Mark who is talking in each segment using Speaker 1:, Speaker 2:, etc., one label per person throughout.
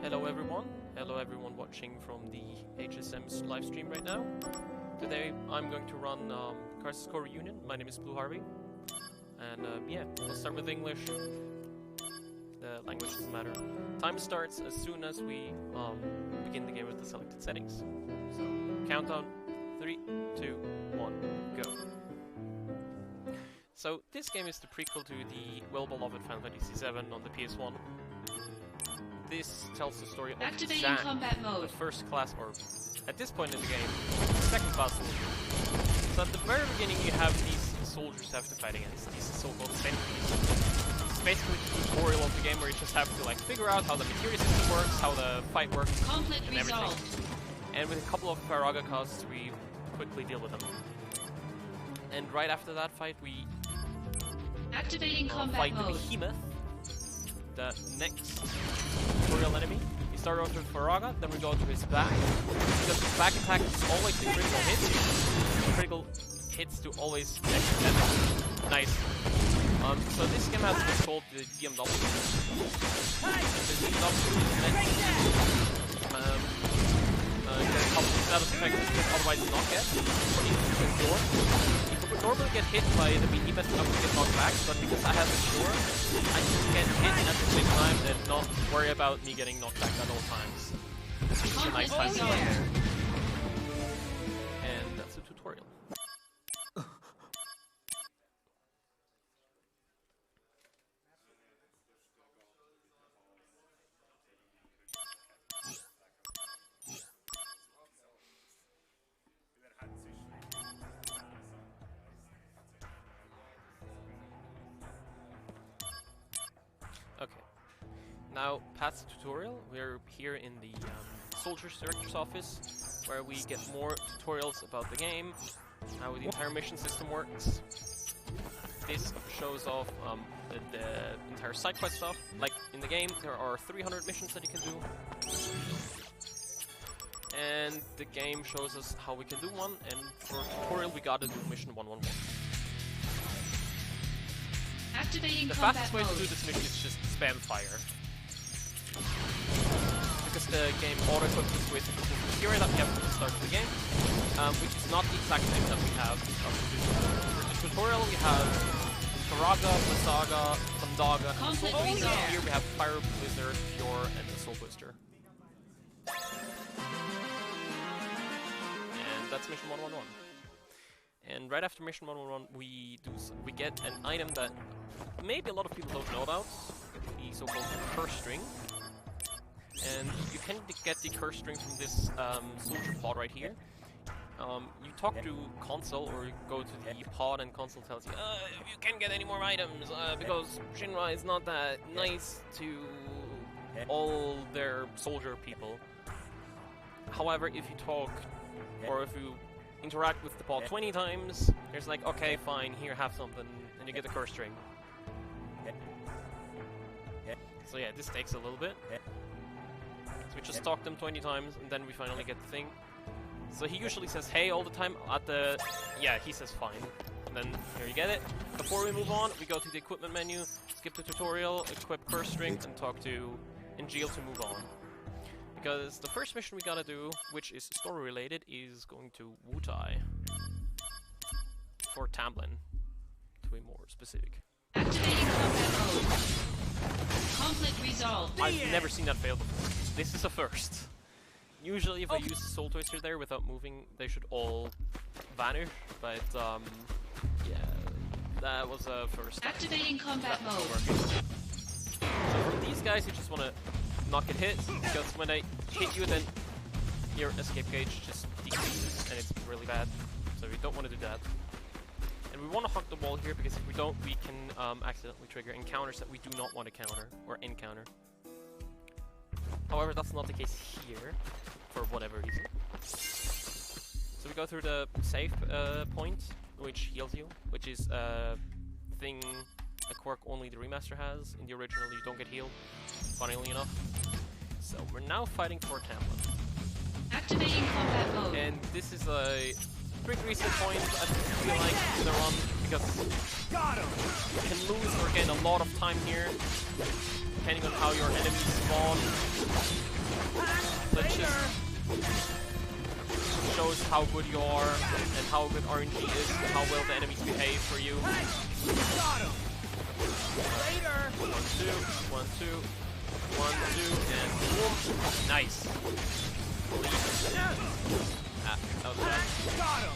Speaker 1: Hello everyone watching from the HSM's live stream right now. Today I'm going to run Crisis Core Reunion. My name is BlueHarvey. And yeah, we'll start with English. The language doesn't matter. Time starts as soon as we begin the game with the selected settings. So, countdown, 3, 2, 1, go. So, this game is the prequel to the well-beloved Final Fantasy VII on the PS1. This tells the story of Zack, the first class, or at this point in the game, second class soldier. So at the very beginning you have these soldiers you have to fight against, these so-called sentries. It's basically the tutorial of the game where you just have to like figure out how the materia system works, how the fight works, and everything. And with a couple of Faraga casts we quickly deal with them. And right after that fight we fight the Behemoth, the next tutorial enemy. We start off with Faraga, then we go to his back. Because his back attack is always the critical hits. Critical hits to always extra damage. Nice. So this game has what's called the DMW. The DMW is meant to get a couple of status effects that you would otherwise not get. You would normally get hit by the Behemoth enough to get knocked back, but because I have the Shore, I can get hit at the same time and not worry about me getting knocked back at all times. This is a nice time to play. And that's the tutorial. Okay, now past the tutorial, we're here in the Soldiers Director's office, where we get more tutorials about the game, how the entire mission system works. This shows off the entire side quest stuff. Like in the game, there are 300 missions that you can do. And the game shows us how we can do one, and for tutorial we gotta do mission 111. The fastest way to do this mission is just spam fire. Because the game auto-equips us with the materia that we have at the start of the game, which is not the exact same that we have for the tutorial. We have Faraga, Masaga, Sandaga, and Soul Booster. Here we have Fire, Blizzard, Pure, and the Soul Booster. And that's mission 111. And right after mission 111, we get an item that maybe a lot of people don't know about, the so-called curse string. And you can get the curse string from this soldier pod right here. You talk to console, or you go to the pod, and console tells you, you can't get any more items because Shinra is not that nice to all their soldier people. However, if you talk, or if you interact with the pod 20 times, there's like, okay, fine, here, have something, and you get the curse string. So yeah, this takes a little bit. So we just talk them 20 times, and then we finally get the thing. So he usually says hey all the time at the... yeah, he says fine. And then here you get it. Before we move on, we go to the equipment menu, skip the tutorial, equip curse string, and talk to Angel to move on. Because the first mission we gotta do, which is story related, is going to Wutai. For Tamlin, to be more specific.
Speaker 2: Activating combat mode. Conflict resolved.
Speaker 1: I've never seen that fail before. This is a first. Usually if I use Soul Twister there without moving, they should all vanish, but yeah, that was a first.
Speaker 2: Activating combat mode.
Speaker 1: So from these guys, you just want to not get hit, because when they hit you, then your escape gauge just decreases, and it's really bad. So we don't want to do that. And we want to hug the wall here, because if we don't, we can accidentally trigger encounters that we do not want to counter, or encounter. However, that's not the case here, for whatever reason. So we go through the save point, which heals you, which is a thing, a quirk only the remaster has. In the original, you don't get healed, funnily enough. So we're now fighting for Tamlin.
Speaker 2: Activating combat mode.
Speaker 1: And this is a pretty recent point, I feel like, in the run, because you can lose or gain a lot of time here, depending on how your enemies spawn. So it just shows how good you are and how good RNG is and how well the enemies behave for you.
Speaker 3: Later.
Speaker 1: 1, 2, 1, 2, 1, 2, and boom. Nice. Ah, that was bad.
Speaker 3: Got him.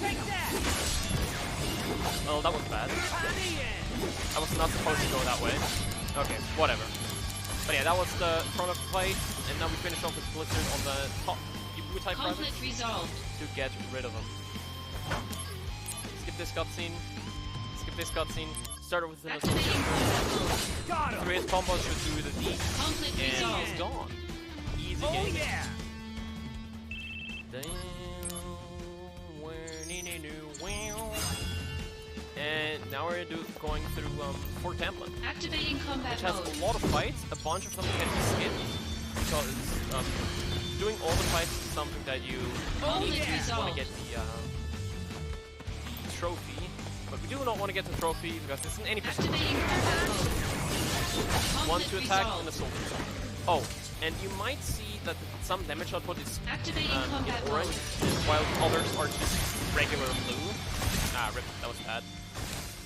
Speaker 3: Take that.
Speaker 1: Oh, that was bad. I was not supposed to go that way. Okay, whatever. But yeah, that was the front of the fight, and now we finish off with Blizzard on the top type
Speaker 2: Conflict resolved.
Speaker 1: to get rid of them. Skip this cutscene. Skip this cutscene. Start with the
Speaker 2: Activating combat mode.
Speaker 3: Got him.
Speaker 1: 3-hit combo should do the D,
Speaker 2: Conflict
Speaker 1: and
Speaker 2: resolved.
Speaker 1: he's gone. Easy
Speaker 3: Oh
Speaker 1: game.
Speaker 3: yeah.
Speaker 1: And now we're going through Fort Templin,
Speaker 2: Activating combat
Speaker 1: which has
Speaker 2: mode.
Speaker 1: a lot of fights. A bunch of them can be skipped because doing all the fights is something that you
Speaker 2: Conflict
Speaker 1: want to
Speaker 2: resolved.
Speaker 1: get the trophy. But we do not want to get the trophy because this isn't any percent.
Speaker 2: Activating combat mode.
Speaker 1: One
Speaker 2: Conflict
Speaker 1: to attack
Speaker 2: resolved.
Speaker 1: and a soldier. Oh, and you might see that some damage output is
Speaker 2: Activating
Speaker 1: in
Speaker 2: combat
Speaker 1: orange,
Speaker 2: mode.
Speaker 1: while others are just regular blue. Ah, rip, that was bad.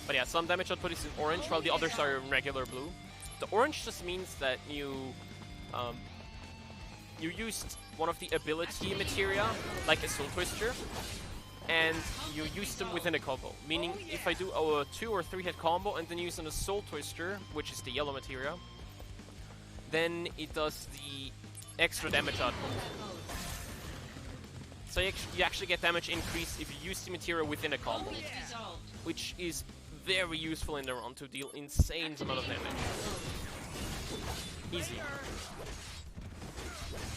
Speaker 1: But yeah, some damage output is in orange, while the others are in regular blue. The orange just means that you used one of the ability materia, like a Soul Twister, and you use them within a combo. Meaning, if I do a 2 or 3 hit combo and then use an Soul Twister, which is the yellow materia, then it does the extra damage output. So you actually get damage increase if you use the materia within a combo,
Speaker 2: Conflict resolved.
Speaker 1: which is very useful in the run to deal insane amount of damage. Easy.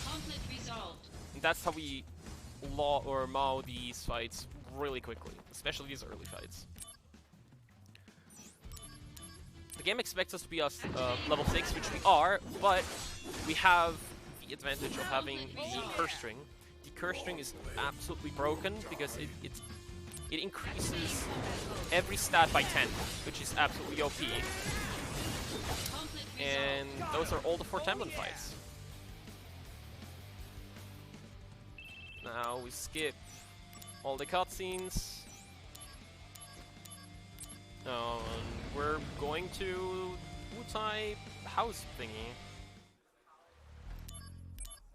Speaker 2: Conflict resolved.
Speaker 1: And that's how we law or mow these fights really quickly, especially these early fights. The game expects us to be level 6, which we are, but we have the advantage of having the curse string. The curse string is absolutely broken because it increases every stat by 10, which is absolutely OP.
Speaker 2: Conflict
Speaker 1: And those are all the Fort Templin fights. Now we skip all the cutscenes. We're going to Wutai house thingy.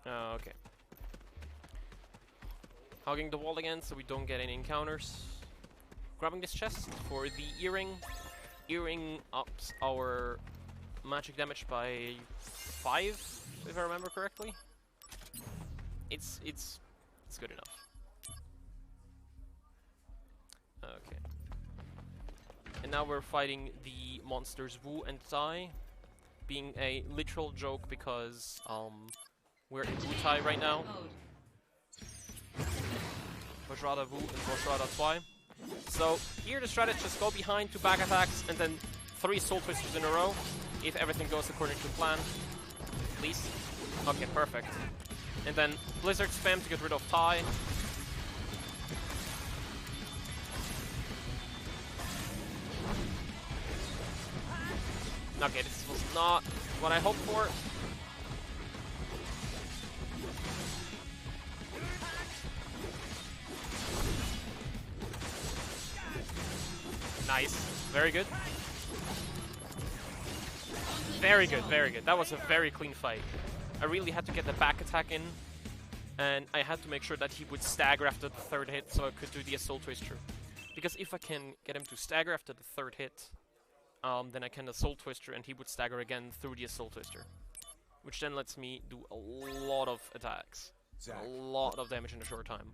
Speaker 1: Okay. Hugging the wall again so we don't get any encounters. Grabbing this chest for the earring. Earring ups our magic damage by 5, if I remember correctly. It's good enough. Okay. And now we're fighting the monsters Wu and Tai, being a literal joke because we're in Wutai right now. Vajrada Wu and Vajrada Tai. So here the strategy is go behind 2 back attacks and then 3 Soul Twisters in a row, if everything goes according to plan. Please. Okay, perfect. And then Blizzard spam to get rid of Tai. Okay, this was not what I hoped for. Nice. Very good. Very good, very good. That was a very clean fight. I really had to get the back attack in, and I had to make sure that he would stagger after the 3rd hit so I could do the Assault Twister. Because if I can get him to stagger after the 3rd hit, then I can Assault Twister and he would stagger again through the Assault Twister. Which then lets me do a lot of attacks. A lot of damage in a short time.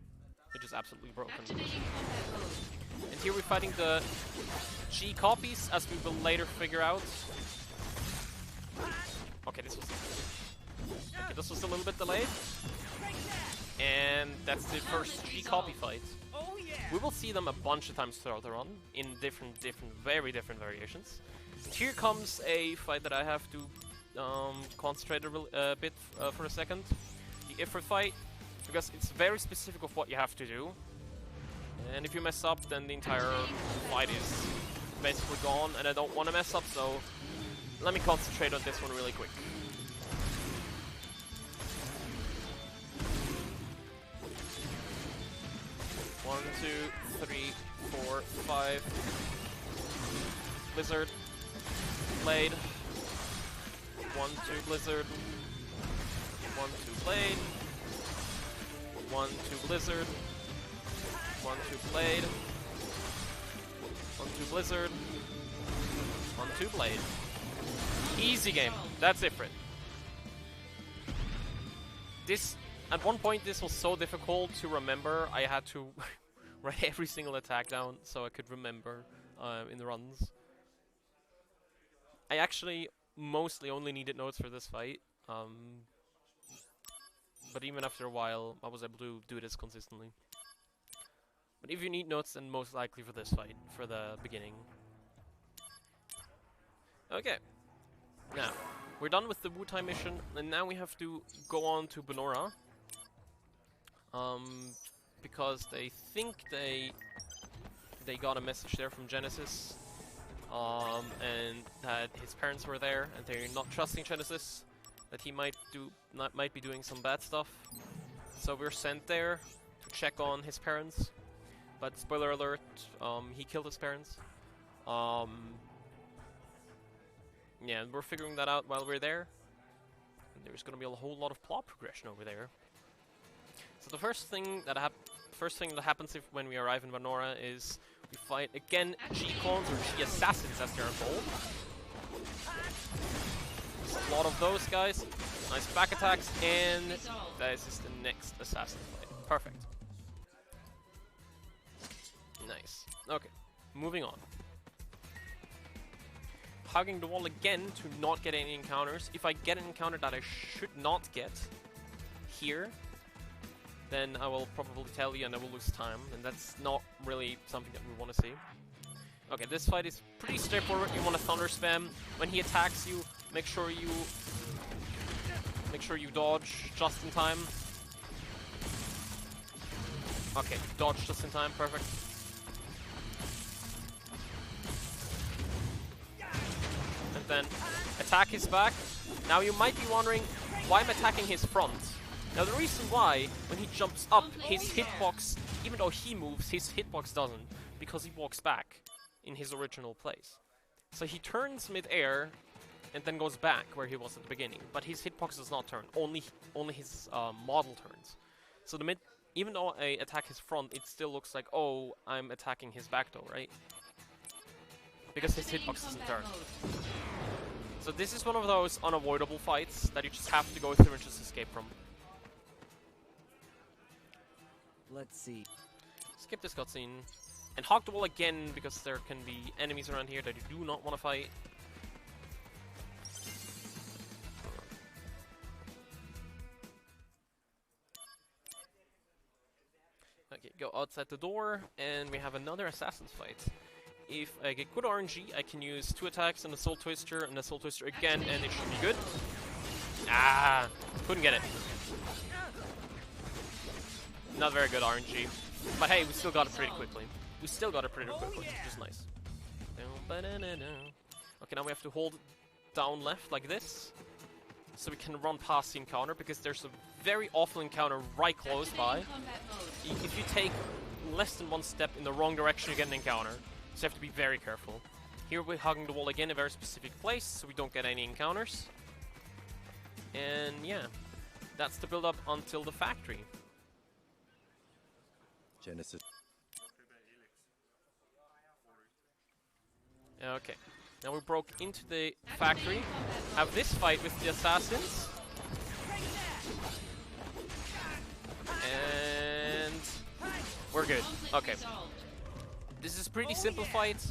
Speaker 1: Which is absolutely broken.
Speaker 2: Activating combat mode.
Speaker 1: And here we're fighting the G copies, as we will later figure out. Okay, this was a little bit delayed. And that's the first G copy fight. We will see them a bunch of times throughout the run, in very different variations. And here comes a fight that I have to concentrate a bit for a second. The Ifrit fight, because it's very specific of what you have to do. And if you mess up, then the entire fight is basically gone, and I don't want to mess up, so let me concentrate on this one really quick. One, two, three, 4, 5. Blizzard. Blade. 1, 2 Blizzard. 1, 2 Blade. 1, 2 Blizzard. 1, 2 Blade. 1, 2 Blizzard. 1, 2 Blade. Easy game. That's different. This, at one point, this was so difficult to remember. I had to write every single attack down so I could remember in the runs. I actually mostly only needed notes for this fight. But even after a while, I was able to do this consistently. But if you need notes, then most likely for this fight, for the beginning. Okay. Now, we're done with the Wu-Tai mission, and now we have to go on to Benora. Because they think they got a message there from Genesis. And that his parents were there, and they're not trusting Genesis. That he might be doing some bad stuff. So we're sent there to check on his parents. But spoiler alert, he killed his parents. Yeah, and we're figuring that out while we're there. And there's gonna be a whole lot of plot progression over there. So the first thing that happens when we arrive in Benora is we fight again G-Clones or G-Assassins as they're called. A lot of those guys. Nice back attacks, and this is the next assassin fight. Perfect. Nice. Okay, moving on. Hugging the wall again to not get any encounters. If I get an encounter that I should not get here, then I will probably tell you and I will lose time, and that's not really something that we want to see. Okay, this fight is pretty straightforward. You want to thunder spam. When he attacks you, make sure you dodge just in time. Okay, dodge just in time, perfect. And then attack his back. Now you might be wondering why I'm attacking his front. Now the reason why, when he jumps up, his hitbox, even though he moves, his hitbox doesn't, because he walks back in his original place. So he turns mid-air and then goes back where he was at the beginning, but his hitbox does not turn, only his model turns. So even though I attack his front, it still looks like, oh, I'm attacking his back though, right? Because his hitbox doesn't turn. So this is one of those unavoidable fights that you just have to go through and just escape from.
Speaker 4: Let's see.
Speaker 1: Skip this cutscene. And hog the wall again, because there can be enemies around here that you do not want to fight. Okay, go outside the door, and we have another assassin's fight. If I get good RNG, I can use 2 attacks and a Soul Twister and a Soul Twister again, and it should be good. Ah, couldn't get it. Not very good RNG. But hey, we still got it pretty quickly. Which is nice. Okay, now we have to hold down left like this, so we can run past the encounter, because there's a very awful encounter right close by. If you take less than 1 step in the wrong direction, you get an encounter. So you have to be very careful. Here we're hugging the wall again, a very specific place, so we don't get any encounters. And yeah, that's the build-up until the factory.
Speaker 4: Genesis.
Speaker 1: Okay, now we broke into the factory, have this fight with the assassins. And we're good. Okay. This is a pretty simple fight.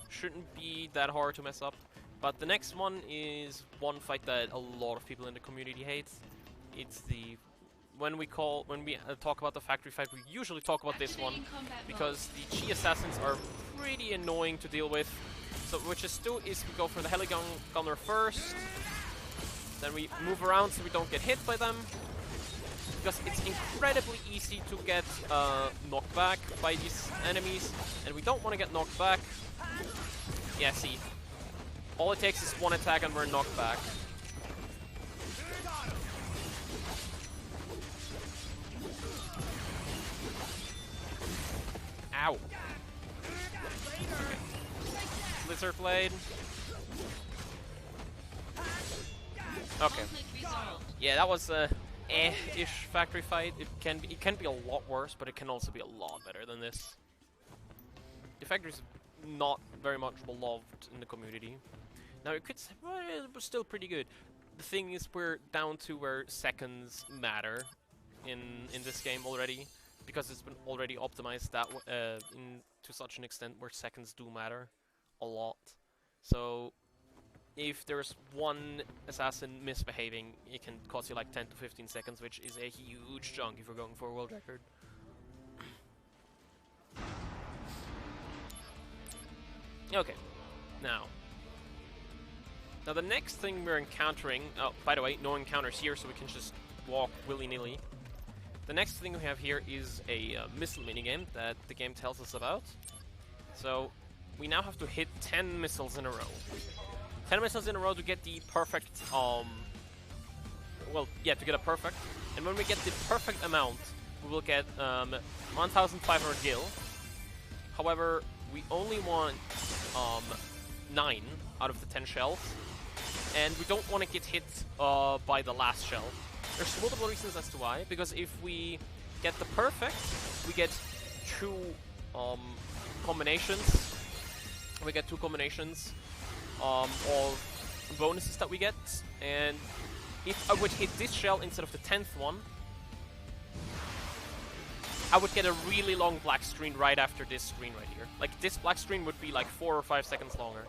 Speaker 1: Shouldn't be that hard to mess up. But the next one is one fight that a lot of people in the community hate. It's the when we talk about the factory fight, we usually talk about this one because the Chi assassins are pretty annoying to deal with. So what we just do is we go for the Heligunner first, then we move around so we don't get hit by them, because it's incredibly easy to get knocked back by these enemies, and we don't want to get knocked back. Yeah, see. All it takes is one attack and we're knocked back. Ow. Okay. Blizzard Blade. Okay.
Speaker 2: Conflict resolved.
Speaker 1: Yeah, that was a ish factory fight. It can be a lot worse, but it can also be a lot better than this. The factory's not very much beloved in the community. Now you could say, well, it was still pretty good. The thing is, we're down to where seconds matter in this game already, because it's been already optimized that to such an extent where seconds do matter a lot. So if there's one assassin misbehaving, it can cost you like 10 to 15 seconds, which is a huge chunk if you're going for a world record. Okay, now the next thing we're encountering, oh, by the way, no encounters here, so we can just walk willy-nilly. The next thing we have here is a missile minigame that the game tells us about. So we now have to hit 10 missiles in a row. 10 missiles in a row to get the perfect, well, yeah, to get a perfect. And when we get the perfect amount, we will get 1,500 gil. However, we only want 9 out of the 10 shells. And we don't want to get hit by the last shell. There's multiple reasons as to why. Because if we get the perfect, we get 2 combinations. We get 2 combinations of bonuses that we get. And if I would hit this shell instead of the 10th one, I would get a really long black screen right after this screen right here. Like, this black screen would be like 4 or 5 seconds longer.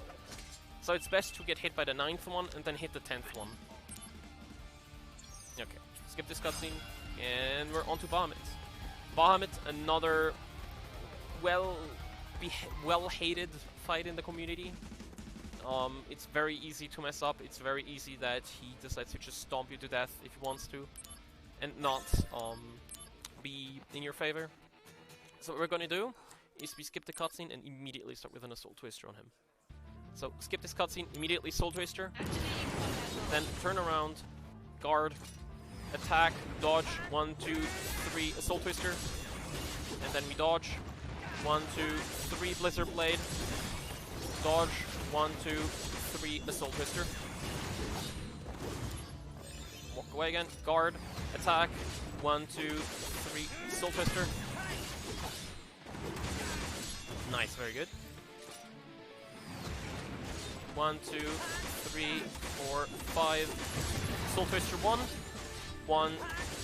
Speaker 1: So it's best to get hit by the 9th one and then hit the 10th one. Okay, skip this cutscene, and we're on to Bahamut. Bahamut, another well-hated fight in the community. It's very easy to mess up. It's very easy that he decides to just stomp you to death if he wants to, and not be in your favor. So what we're gonna do is we skip the cutscene and immediately start with an Assault Twister on him. So skip this cutscene, immediately Soul Twister, then turn around, guard, attack, dodge, 1, 2, 3, Assault Twister, and then we dodge, 1, 2, 3, Blizzard Blade, dodge, 1, 2, 3, Assault Twister, walk away again, guard, attack, 1, 2, 3, Assault Twister. Nice, very good. 1, 2, 3, 4, 5. Soul Twister 1. 1,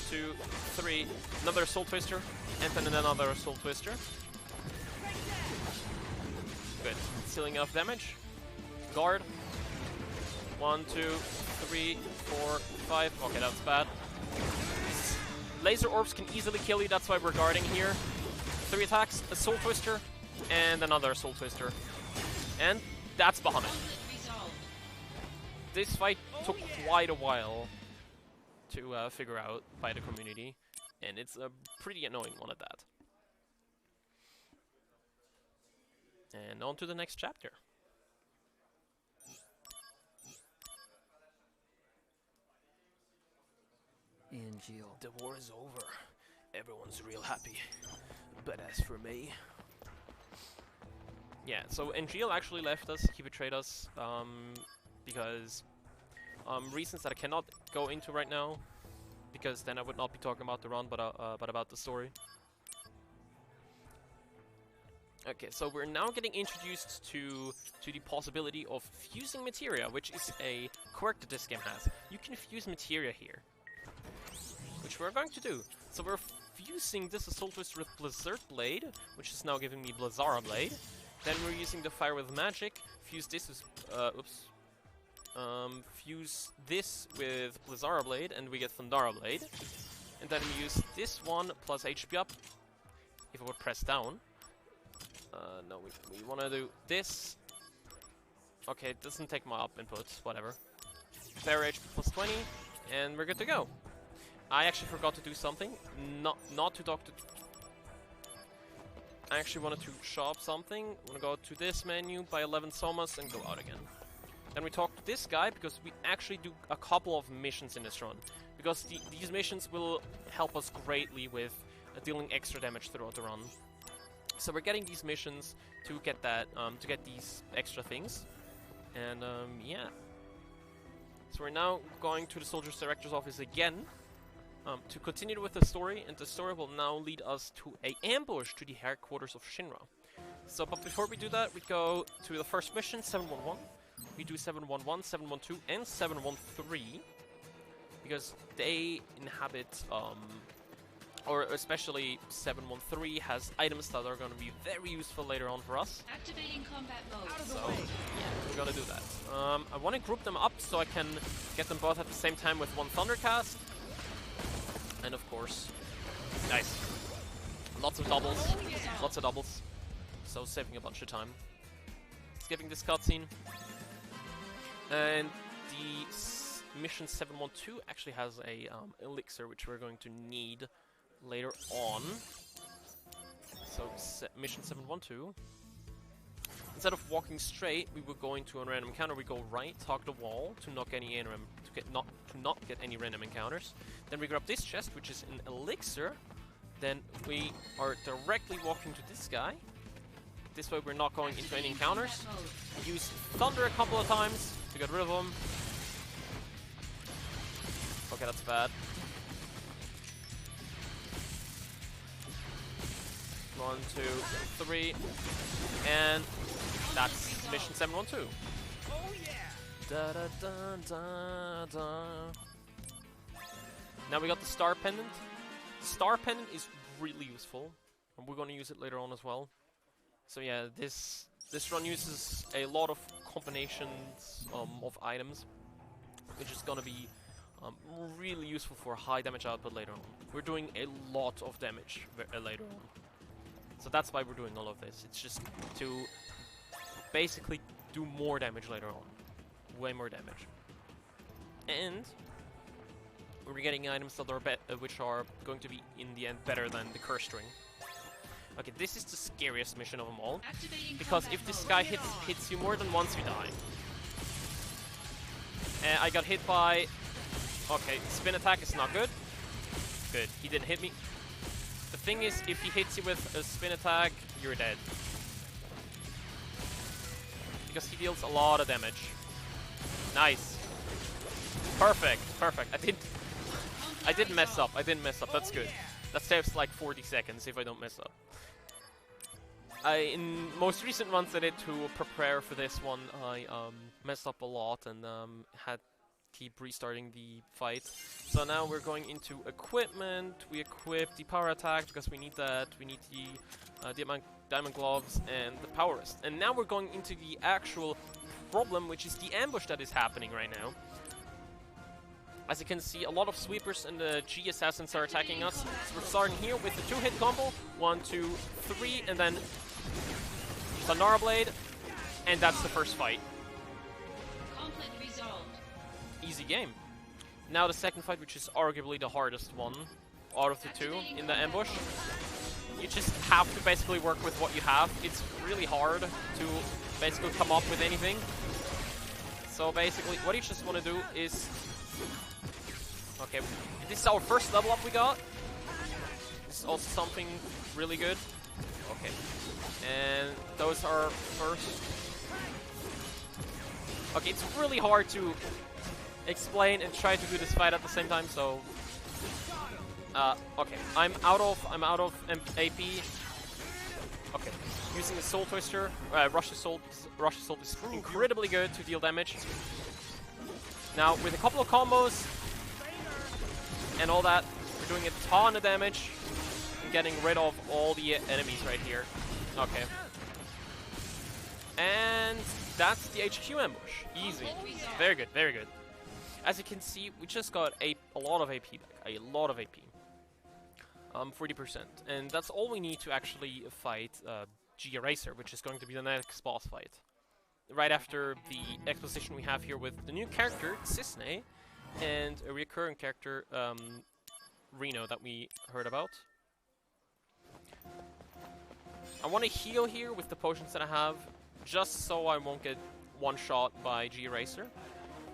Speaker 1: 2, 3. Another Soul Twister. And then another Soul Twister. Good. Sealing enough damage. Guard. 1, 2, 3, 4, 5. Okay, that's bad. Laser orbs can easily kill you, that's why we're guarding here. 3 attacks, a Soul Twister, and another Soul Twister. And that's Bahamut. This fight took quite a while to figure out by the community, and it's a pretty annoying one at that. And on to the next chapter.
Speaker 4: Angel.
Speaker 1: The war is over. Everyone's real happy. But as for me... Yeah, so Angel actually left us, he betrayed us, because reasons that I cannot go into right now, because then I would not be talking about the run, but about the story. Okay, so we're now getting introduced to the possibility of fusing materia, which is a quirk that this game has. You can fuse materia here, which we're going to do. So we're fusing this Assault Twister with Blizzard Blade, which is now giving me Blizzara Blade. Then we're using the Fire with Magic, fuse this with, fuse this with Blizzara Blade, and we get Thundara Blade. And then we use this one plus HP up, if I would press down. No, we want to do this. Okay, it doesn't take my up inputs, whatever. Fair HP plus 20, and we're good to go. I actually forgot to do something, not to talk to... I actually wanted to shop something. I'm gonna go to this menu, buy 11 somas, and go out again. Then we talk to this guy, because we actually do a couple of missions in this run. Because these missions will help us greatly with dealing extra damage throughout the run. So we're getting these missions to get that, to get these extra things. And yeah. So we're now going to the Soldiers Director's office again to continue with the story, and the story will now lead us to an ambush to the headquarters of Shinra. So, but before we do that, we go to the first mission, 711. We do 711, 712, and 713 because they inhabit, or especially 713 has items that are going to be very useful later on for us.
Speaker 2: Activating combat mode.
Speaker 1: So, yeah, we're gonna do that. I want to group them up so I can get them both at the same time with one Thundercast. And of course, nice. Lots of doubles. Lots of doubles. So saving a bunch of time. Skipping this cutscene. And the mission 712 actually has a elixir which we're going to need later on. So mission 712. Instead of walking straight, we would go into a random encounter. We go right, hug the wall to not get any not get any random encounters. Then we grab this chest, which is an elixir. Then we are directly walking to this guy. This way we're not going into any encounters. We use thunder a couple of times to get rid of them. Okay, that's bad. 1, 2, 3, and that's mission 712.
Speaker 3: Oh yeah!
Speaker 1: Da da da da da. Now we got the star pendant. The star pendant is really useful, and we're gonna use it later on as well. So yeah, this run uses a lot of combinations of items, which is gonna be really useful for high damage output later on. We're doing a lot of damage later on. So that's why we're doing all of this. It's just to basically do more damage later on. Way more damage. And we're getting items that are which are going to be, in the end, better than the curse string. Okay, this is the scariest mission of them all. Because if this guy hits you more than once, you die. And I got hit by... Okay, spin attack is not good. Good, he didn't hit me. The thing is, if he hits you with a spin attack, you're dead. Because he deals a lot of damage. Nice. Perfect, perfect. I didn't mess up. I didn't mess up. That's good. That saves like 40 seconds if I don't mess up. In most recent runs I did to prepare for this one, I messed up a lot and had keep restarting the fight. So now we're going into equipment. We equip the power attack because we need that. We need the diamond gloves and the power wrist. And now we're going into the actual problem, which is the ambush that is happening right now. As you can see, a lot of sweepers and the G assassins are attacking us. So we're starting here with the 2-hit combo. 1, 2, 3, and then Sonara Blade. And that's the first fight.
Speaker 2: Conflict resolved.
Speaker 1: Easy game. Now the second fight, which is arguably the hardest one out of the two in the ambush. You just have to basically work with what you have. It's really hard to basically come up with anything. So basically, what you just want to do is... Okay, this is our first level up we got. This is also something really good. Okay. And those are first... Okay, it's really hard to explain and try to do this fight at the same time, so... okay, I'm out of AP. Okay, using the Soul Twister, Rush Assault is incredibly good to deal damage. Now, with a couple of combos and all that, we're doing a ton of damage and getting rid of all the enemies right here. Okay. And that's the HQ ambush. Easy. Very good, very good. As you can see, we just got a lot of AP back. A lot of AP. 40%. And that's all we need to actually fight G Eraser, which is going to be the next boss fight. Right after the exposition we have here with the new character, Cisne, and a recurring character, Reno, that we heard about. I want to heal here with the potions that I have, just so I won't get one-shot by G-Racer.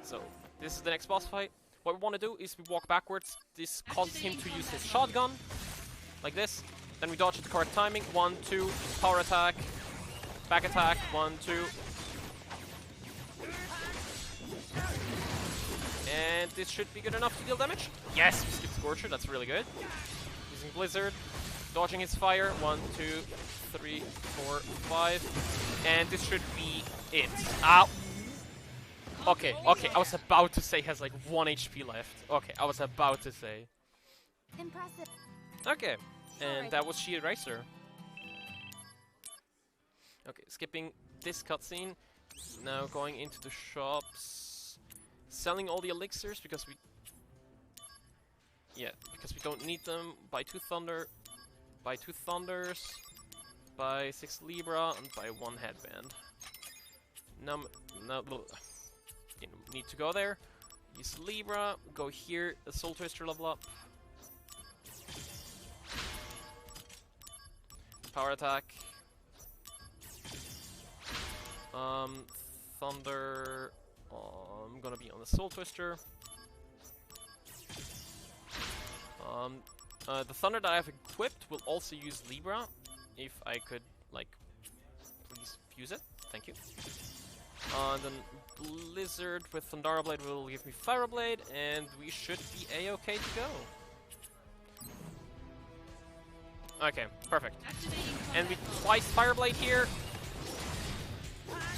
Speaker 1: So, this is the next boss fight. What we want to do is we walk backwards. This causes him to use his shotgun, like this. Then we dodge at the correct timing. 1, 2, power attack, back attack, 1, 2. And this should be good enough to deal damage. Yes, we skipped Scorcher, that's really good. Using Blizzard, dodging his fire. 1, 2, 3, 4, 5. And this should be it. Ow! Okay, I was about to say he has like 1 HP left. Okay, I was about to say.
Speaker 5: Impressive.
Speaker 1: Okay, and that was Shield Racer. Okay, skipping this cutscene. Now going into the shops. Selling all the elixirs because we... Yeah, because we don't need them. Buy 2 Thunder. Buy 2 Thunders. Buy 6 Libra and buy 1 headband. Now, need to go there. Use Libra, go here, a Soul Twister level up. Power attack. Thunder. I'm gonna be on the Soul Twister. The Thunder that I have equipped will also use Libra. If I could, like, please use it. Thank you. Then Blizzard with Thundara Blade will give me Fire Blade, and we should be a-okay to go. Okay, perfect. And we twice Fire Blade here.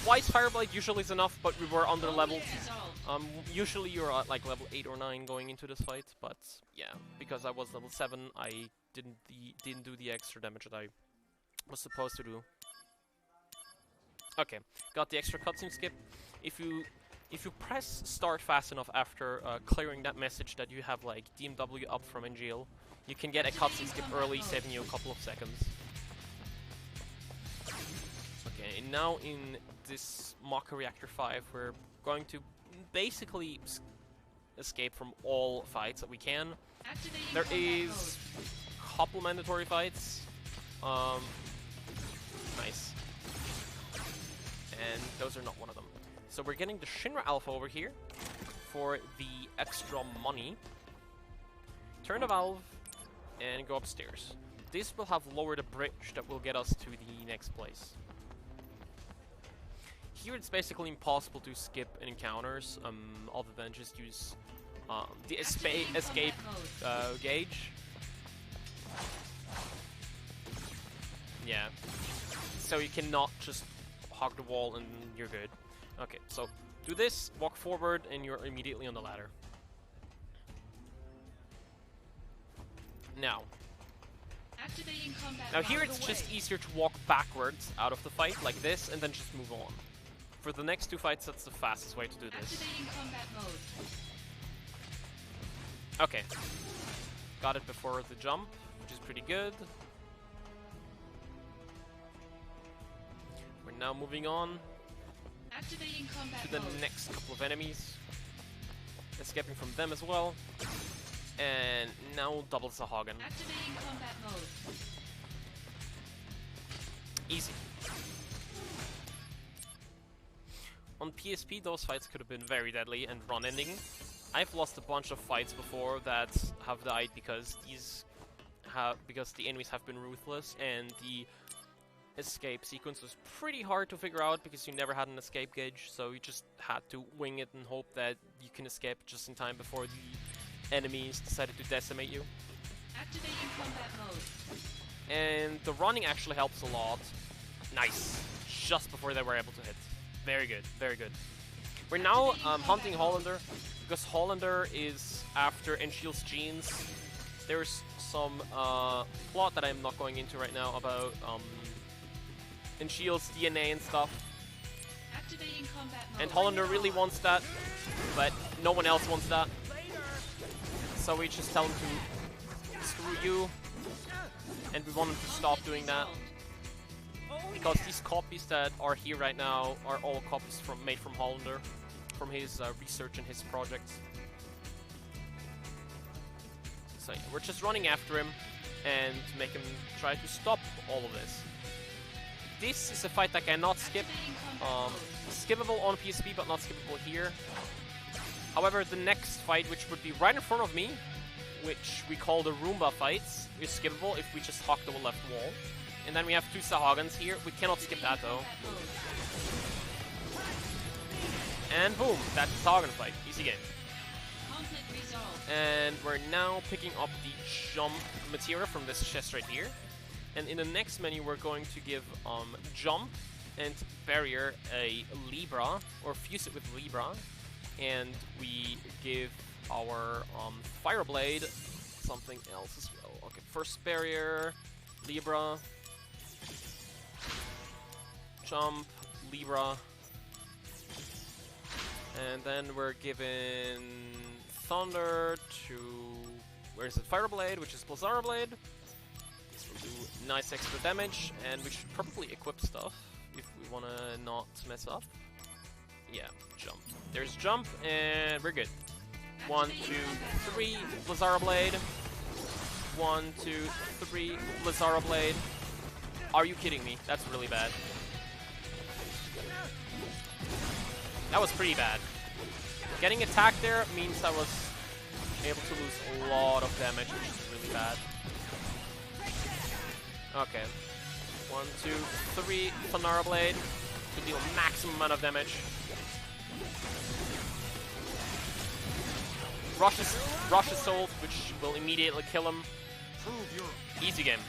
Speaker 1: Twice Fire Blade usually is enough, but we were under leveled. Usually you're at like level 8 or 9 going into this fight, but yeah, because I was level 7, I didn't do the extra damage that I was supposed to do. Okay, got the extra cutscene skip. If you press start fast enough after clearing that message that you have like DMW up from NGL, you can get a cutscene skip early, saving you a couple of seconds. Okay, and now in this Maka Reactor 5, we're going to basically escape from all fights that we can. There is a couple mandatory fights. Nice. And those are not one of them. So we're getting the Shinra Alpha over here for the extra money. Turn the valve and go upstairs. This will have lowered a bridge that will get us to the next place. Here it's basically impossible to skip encounters, other than just use the escape gauge. Yeah. So you cannot just hug the wall and you're good. Okay, so do this, walk forward, and you're immediately on the ladder. Now here it's just easier to walk backwards out of the fight like this and then just move on. For the next 2 fights, that's the fastest way to do this. Okay. Got it before the jump, which is pretty good. We're now moving on to the next couple of enemies. Escaping from them as well. And now double Sahagin. Easy. On PSP, those fights could have been very deadly and run-ending. I've lost a bunch of fights before that have died because the enemies have been ruthless, and the escape sequence was pretty hard to figure out because you never had an escape gauge, so you just had to wing it and hope that you can escape just in time before the enemies decided to decimate you.
Speaker 2: Activating combat mode.
Speaker 1: And the running actually helps a lot. Nice. Just before they were able to hit. Very good, very good. We're now hunting Hollander, because Hollander is after Enshield's genes. There's some plot that I'm not going into right now about Enshield's DNA and stuff. And Hollander really wants that, but no one else wants that. So we just tell him to screw you, and we want him to stop doing that. Because these copies that are here right now are all copies made from Hollander, from his research and his projects. So yeah, we're just running after him and make him try to stop all of this. this is a fight that cannot skip. Skippable on PSP, but not skippable here. However, the next fight, which would be right in front of me, which we call the Roomba fights, is skippable if we just hug the left wall. And then we have 2 Sahagans here. We cannot skip that though. And boom, that's the Sahagan fight. Easy game. And we're now picking up the jump material from this chest right here. And in the next menu, we're going to give jump and barrier a Libra, or fuse it with Libra. And we give our Fireblade something else as well. Okay, first barrier, Libra, jump, Libra. And then we're given Thunder to, where is it, Fireblade, which is Blazara Blade. This will do nice extra damage, and we should probably equip stuff if we want to not mess up. Yeah, jump. There's jump, and we're good. 1, 2, 3, Blazara Blade. 1, 2, 3, Blazara Blade. Are you kidding me? That's really bad. That was pretty bad. Getting attacked there means I was able to lose a lot of damage, which is really bad. Okay. 1, 2, 3, Thunara Blade to deal maximum amount of damage. Rush Assault, which will immediately kill him. Easy game.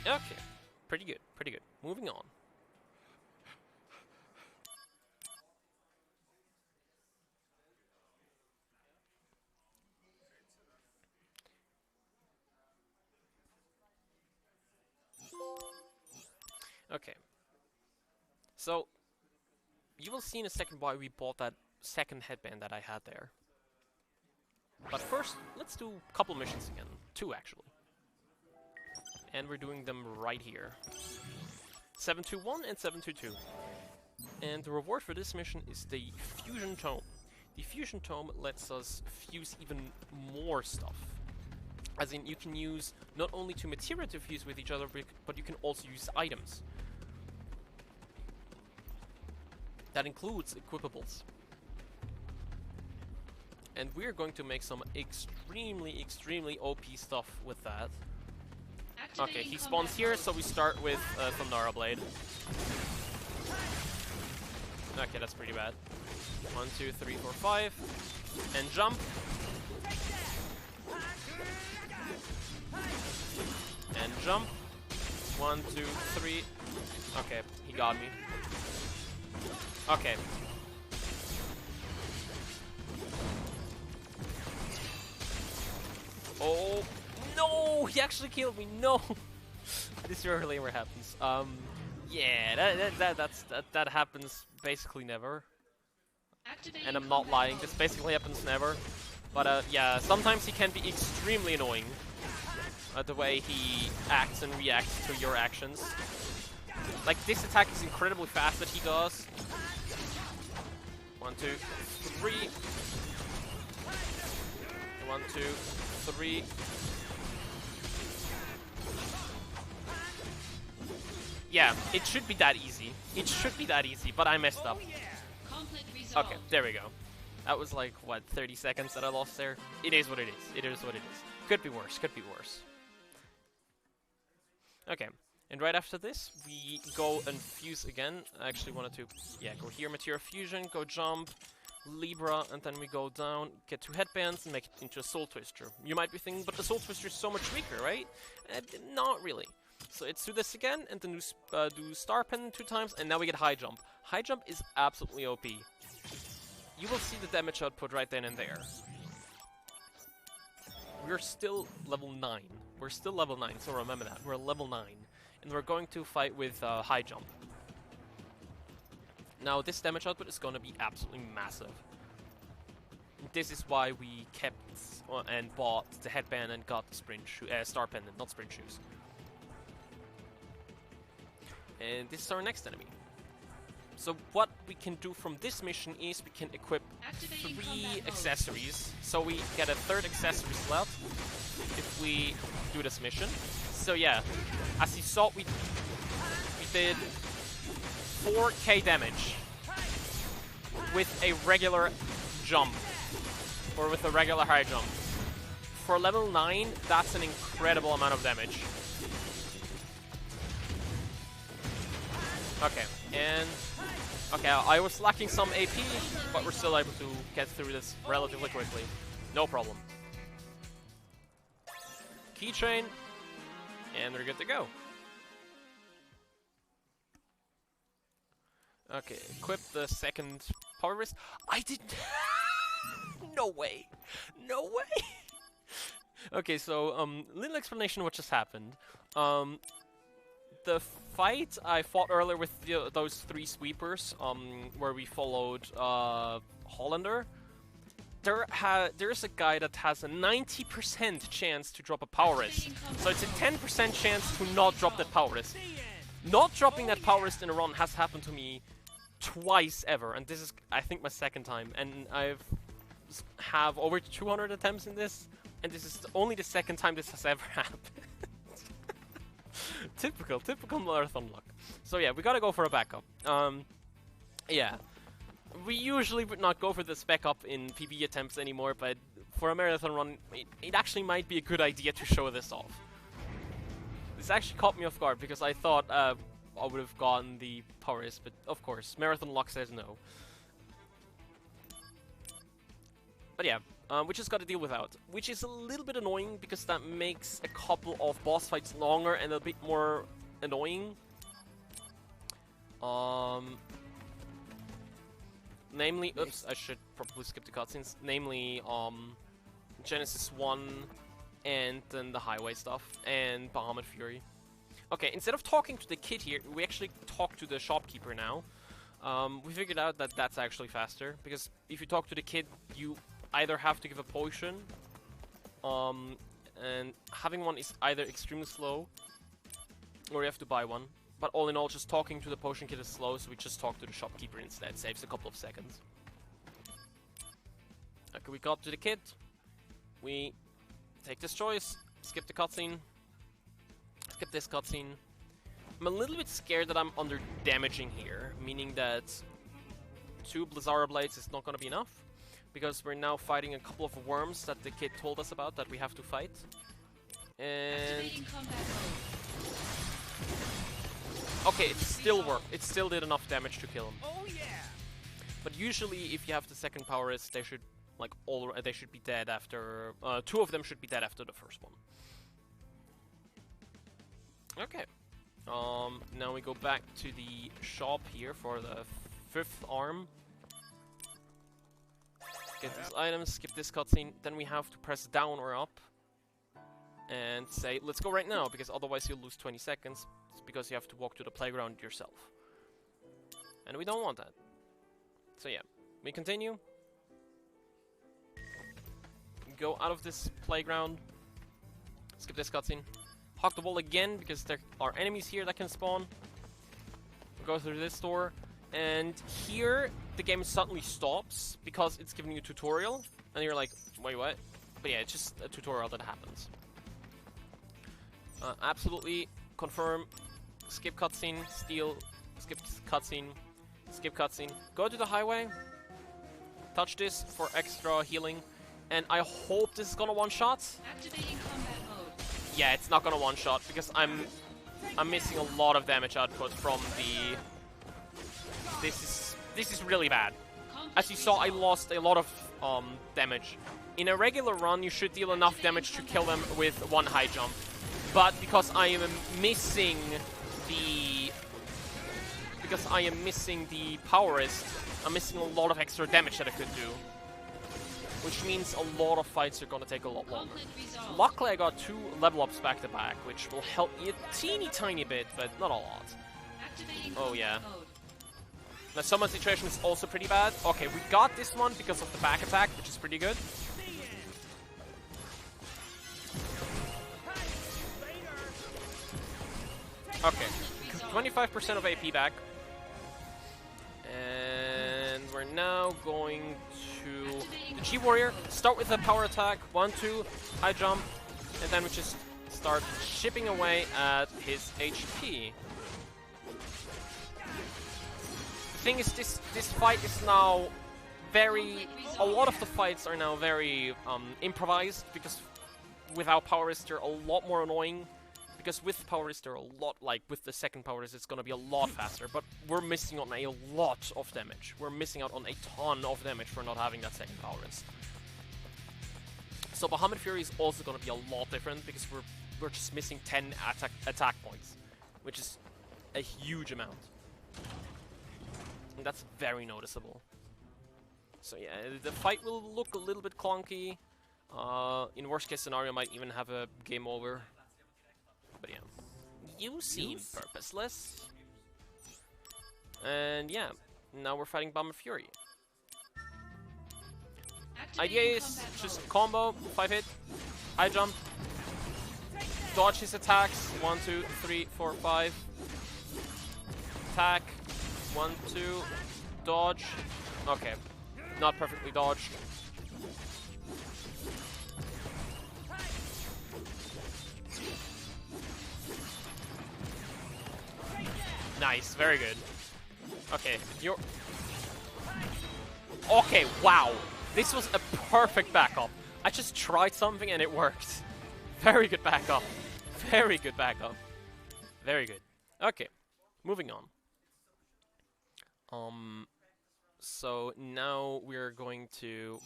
Speaker 1: Okay. Pretty good, pretty good. Moving on. Okay. So, you will see in a second why we bought that second headband that I had there. But first, let's do a couple missions again. 2, actually. And we're doing them right here. 721 and 722. And the reward for this mission is the Fusion Tome. The Fusion Tome lets us fuse even more stuff. As in, you can use not only 2 materia to fuse with each other, but you can also use items. That includes equipables. And we're going to make some extremely OP stuff with that. Okay, he spawns here, so we start with Thunara Blade. Okay, that's pretty bad. 1, 2, 3, 4, 5. And jump. And jump. 1, 2, 3. Okay, he got me. Okay. Oh no! He actually killed me. No. This rarely ever happens. Yeah, that happens basically never. And I'm not lying. This basically happens never. But yeah, sometimes he can be extremely annoying. The way he acts and reacts to your actions. Like, this attack is incredibly fast that he does. 1, 2, 3. 1, 2, 3. Yeah, it should be that easy. It should be that easy, but I messed up. Okay, there we go. That was like, what, 30 seconds that I lost there? It is what it is. It is what it is. Could be worse, could be worse. Okay. And right after this, we go and fuse again. I actually wanted to, yeah, go here, Material Fusion, go jump, Libra, and then we go down, get 2 headbands, and make it into a Soul Twister. You might be thinking, but the Soul Twister is so much weaker, right? Not really. So let's do this again, and then do Star Pen 2 times, and now we get High Jump. High Jump is absolutely OP. You will see the damage output right then and there. We're still level 9. We're still level 9, so remember that. We're level 9. And we're going to fight with High Jump. Now, this damage output is going to be absolutely massive. This is why we kept and bought the headband and got the Star Pendant, not Sprint Shoes. And this is our next enemy. So what we can do from this mission is we can equip 3 accessories. So we get a 3rd accessory slot if we do this mission. So yeah, as you saw, we did 4k damage with a regular jump, or with a regular high jump. For level 9, that's an incredible amount of damage. Okay, and okay, I was lacking some AP, but we're still able to get through this relatively quickly. No problem. Keychain, and we're good to go. Okay, equip the second power wrist. I didn't. No way. No way. Okay, so little explanation of what just happened. The fight I fought earlier with those 3 sweepers, where we followed Hollander. There's a guy that has a 90% chance to drop a power wrist. So it's a 10% chance to not drop that power wrist. Not dropping that power wrist in a run has happened to me twice ever, and this is, I think, my second time. And have over 200 attempts in this, and this is only the second time this has ever happened. Typical marathon luck. So yeah, we gotta go for a backup. Yeah. We usually would not go for the spec up in PB attempts anymore, but for a marathon run, it actually might be a good idea to show this off. This actually caught me off guard, because I thought I would have gotten the power wrist, but of course, marathon luck says no. But yeah, we just gotta deal with that, which is a little bit annoying, because that makes a couple of boss fights longer and a bit more annoying. Namely, oops, I should probably skip the cutscenes. Namely, Genesis 1, and then the highway stuff, and Bahamut Fury. Okay, instead of talking to the kid here, we actually talk to the shopkeeper now. We figured out that that's actually faster, because if you talk to the kid, you either have to give a potion, and having one is either extremely slow, or you have to buy one. But all in all, just talking to the potion kid is slow, so we just talk to the shopkeeper instead. Saves a couple of seconds. Okay, we go up to the kid. We take this choice, skip the cutscene, skip this cutscene. I'm a little bit scared that I'm under damaging here, meaning that 2 Blizzara Blades is not going to be enough, because we're now fighting a couple of worms that the kid told us about that we have to fight. And okay, it still worked. It still did enough damage to kill him.
Speaker 3: Oh yeah.
Speaker 1: But usually, if you have the second power wrist, they should they should be dead after 2 of them should be dead after the first one. Okay. Now we go back to the shop here for the 5th arm. Get these items, skip this cutscene. Then we have to press down or up and say, let's go right now, because otherwise you'll lose 20 seconds. It's because you have to walk to the playground yourself. And we don't want that. So yeah, we continue. Go out of this playground. Skip this cutscene. Hog the wall again, because there are enemies here that can spawn. Go through this door. And here, the game suddenly stops, because it's giving you a tutorial. And you're like, wait, what? But yeah, it's just a tutorial that happens. Absolutely confirm. Skip cutscene. Steal. Skip cutscene. Skip cutscene. Go to the highway. Touch this for extra healing. And I hope this is gonna one-shot.
Speaker 2: Activating combat mode.
Speaker 1: Yeah, it's not gonna one-shot, because I'm missing a lot of damage output from the... This is really bad. As you saw, I lost a lot of damage. In a regular run, you should deal enough damage to kill them with 1 high jump. But because I am missing the... Because I am missing the power wrist, I'm missing a lot of extra damage that I could do. Which means a lot of fights are gonna take a lot longer. Luckily, I got 2 level ups back to back, which will help me a teeny tiny bit, but not a lot. Oh yeah. Now, summon situation is also pretty bad. Okay, we got this one because of the back attack, which is pretty good. Okay, 25% of AP back. And we're now going to the G Warrior. Start with a power attack, 1, 2, high jump, and then we just start chipping away at his HP. The thing is, this fight is now very... A lot of the fights are now very improvised, because without Power Wrist they're a lot more annoying. Because with Power Wrist they're a lot, like with the second Power Wrist it's gonna be a lot faster, but we're missing on a lot of damage. We're missing out on a ton of damage for not having that second Power Wrist. So Bahamut Fury is also gonna be a lot different, because we're just missing 10 attack points, which is a huge amount. And that's very noticeable. So yeah, the fight will look a little bit clunky. In worst case scenario, might even have a game over. But yeah, you seem purposeless. And yeah, now we're fighting Bahamut Fury. Idea is just combo, 5-hit, high jump, dodge his attacks, 1, 2, 3, 4, 5. Attack, 1, 2, dodge. Okay, not perfectly dodged. Nice, very good. Okay, you're... Okay, wow. This was a perfect backup. I just tried something and it worked. Very good backup. Very good backup. Very good. Okay, moving on. So now we're going to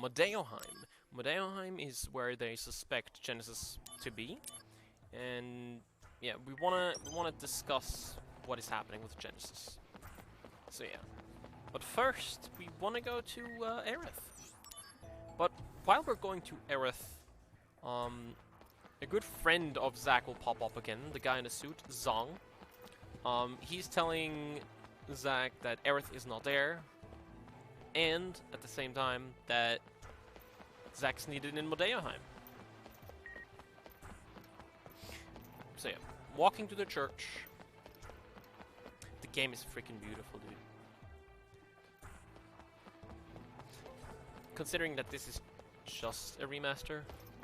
Speaker 1: Modeoheim. Modeoheim is where they suspect Genesis to be, and yeah, we wanna discuss what is happening with Genesis. So yeah, but first we wanna go to Aerith. But while we're going to Aerith, a good friend of Zack will pop up again. The guy in the suit, Zong. He's telling Zack that Aerith is not there, and at the same time that Zack's needed in Modeoheim. So yeah, walking to the church. The game is freaking beautiful, dude. Considering that this is just a remaster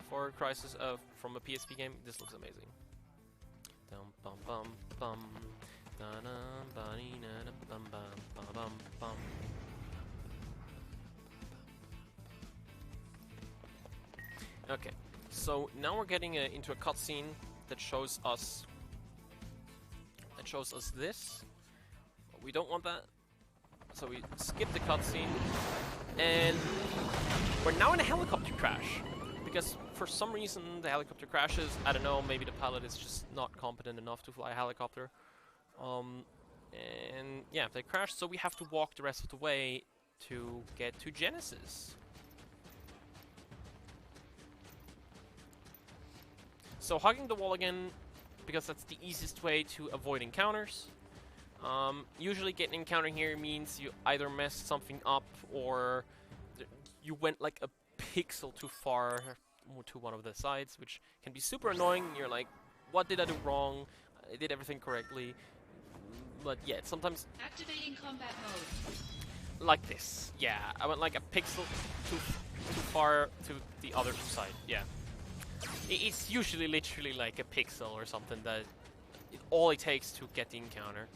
Speaker 1: for Crysis from a PSP game, this looks amazing. Dum bum bum bum. Okay, so now we're getting into a cutscene that shows us this. We don't want that, so we skip the cutscene, and we're now in a helicopter crash. Because for some reason the helicopter crashes. I don't know, maybe the pilot is just not competent enough to fly a helicopter. And yeah, they crashed, so we have to walk the rest of the way to get to Genesis. So hugging the wall again, because that's the easiest way to avoid encounters. Usually getting an encounter here means you either messed something up or you went like a pixel too far to one of the sides, which can be super annoying. You're like, what did I do wrong? I did everything correctly. But yeah, sometimes...
Speaker 2: Activating combat mode.
Speaker 1: Like this. Yeah, I went like a pixel too far to the other side. Yeah. It's usually literally like a pixel or something that all it takes to get the encounter.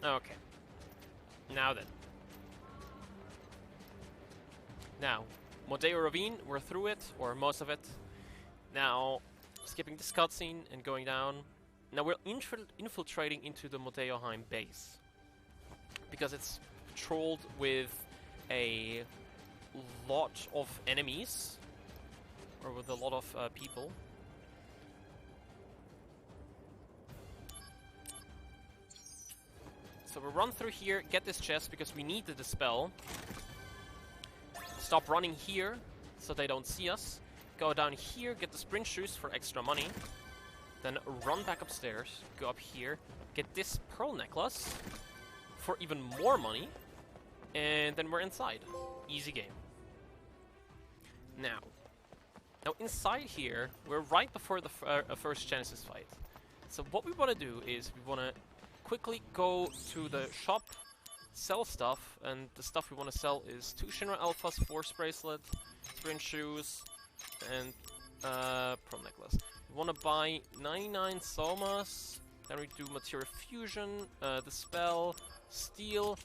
Speaker 1: Okay. Now then. Now, Modeo Ravine, we're through it, or most of it. Now, skipping this cutscene and going down. Now we're infiltrating into the Modeoheim base. Because it's patrolled with a lot of enemies. Or with a lot of people. So we'll run through here, get this chest because we need the dispel. Stop running here so they don't see us. Go down here, get the sprint shoes for extra money. Then run back upstairs, go up here, get this pearl necklace for even more money. And then we're inside. Easy game. Now inside here, we're right before the first Genesis fight. So what we want to do is we want to quickly go to the shop, sell stuff, and the stuff we want to sell is 2 Shinra Alphas, Force Bracelet, Sprint Shoes, and Prom Necklace. We want to buy 99 Somas, then we do Material Fusion, Dispel, Steel,